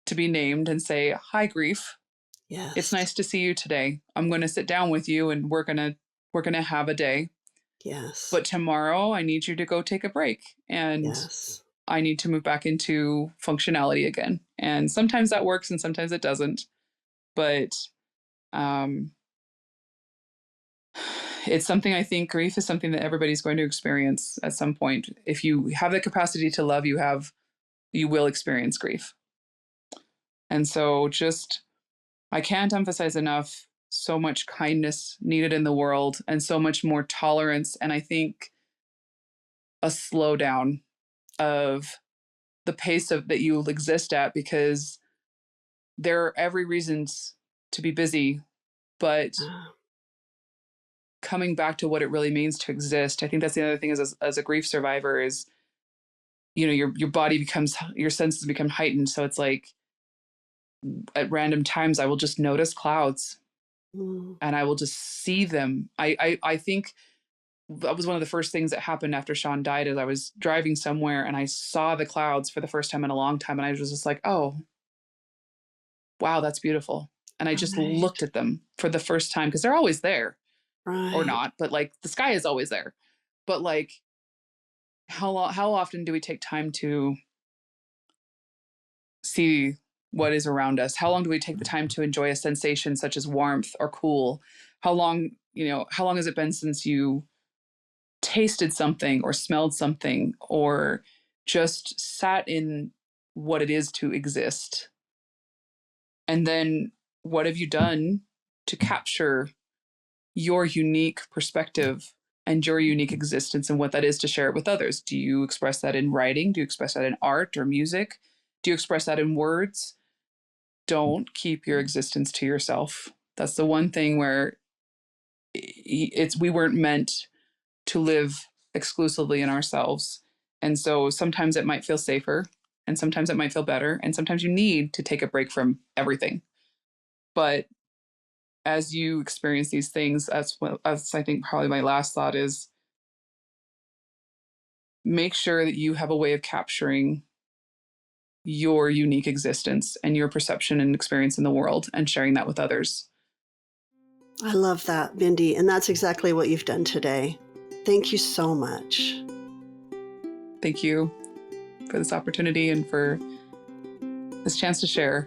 to be named and say, "Hi, grief. Yes. It's nice to see you today. I'm going to sit down with you and we're going to have a day. Yes. But tomorrow I need you to go take a break, and yes. I need to move back into functionality again." And sometimes that works and sometimes it doesn't. But it's something, I think grief is something that everybody's going to experience at some point. If you have the capacity to love, you will experience grief. And so I can't emphasize enough so much kindness needed in the world and so much more tolerance. And I think a slowdown of the pace of that you'll exist at, because there are every reasons to be busy, but coming back to what it really means to exist. I think that's the other thing is as a grief survivor is, your body becomes, your senses become heightened. So it's like at random times I will just notice clouds and I will just see them. I think that was one of the first things that happened after Sean died is I was driving somewhere and I saw the clouds for the first time in a long time. And I was just like, oh, wow, that's beautiful. And I just looked at them for the first time because they're always there. Right. Or not, but like the sky is always there. But like, how often do we take time to see what is around us? How long do we take the time to enjoy a sensation such as warmth or cool? How long has it been since you tasted something or smelled something or just sat in what it is to exist? And then what have you done to capture your unique perspective and your unique existence and what that is to share it with others? Do you express that in writing? Do you express that in art or music? Do you express that in words? Don't keep your existence to yourself. That's the one thing where we weren't meant to live exclusively in ourselves. And so sometimes it might feel safer and sometimes it might feel better. And sometimes you need to take a break from everything. But as you experience these things, as I think probably my last thought is, make sure that you have a way of capturing your unique existence and your perception and experience in the world and sharing that with others. I love that, Mindy. And that's exactly what you've done today. Thank you so much. Thank you for this opportunity and for this chance to share.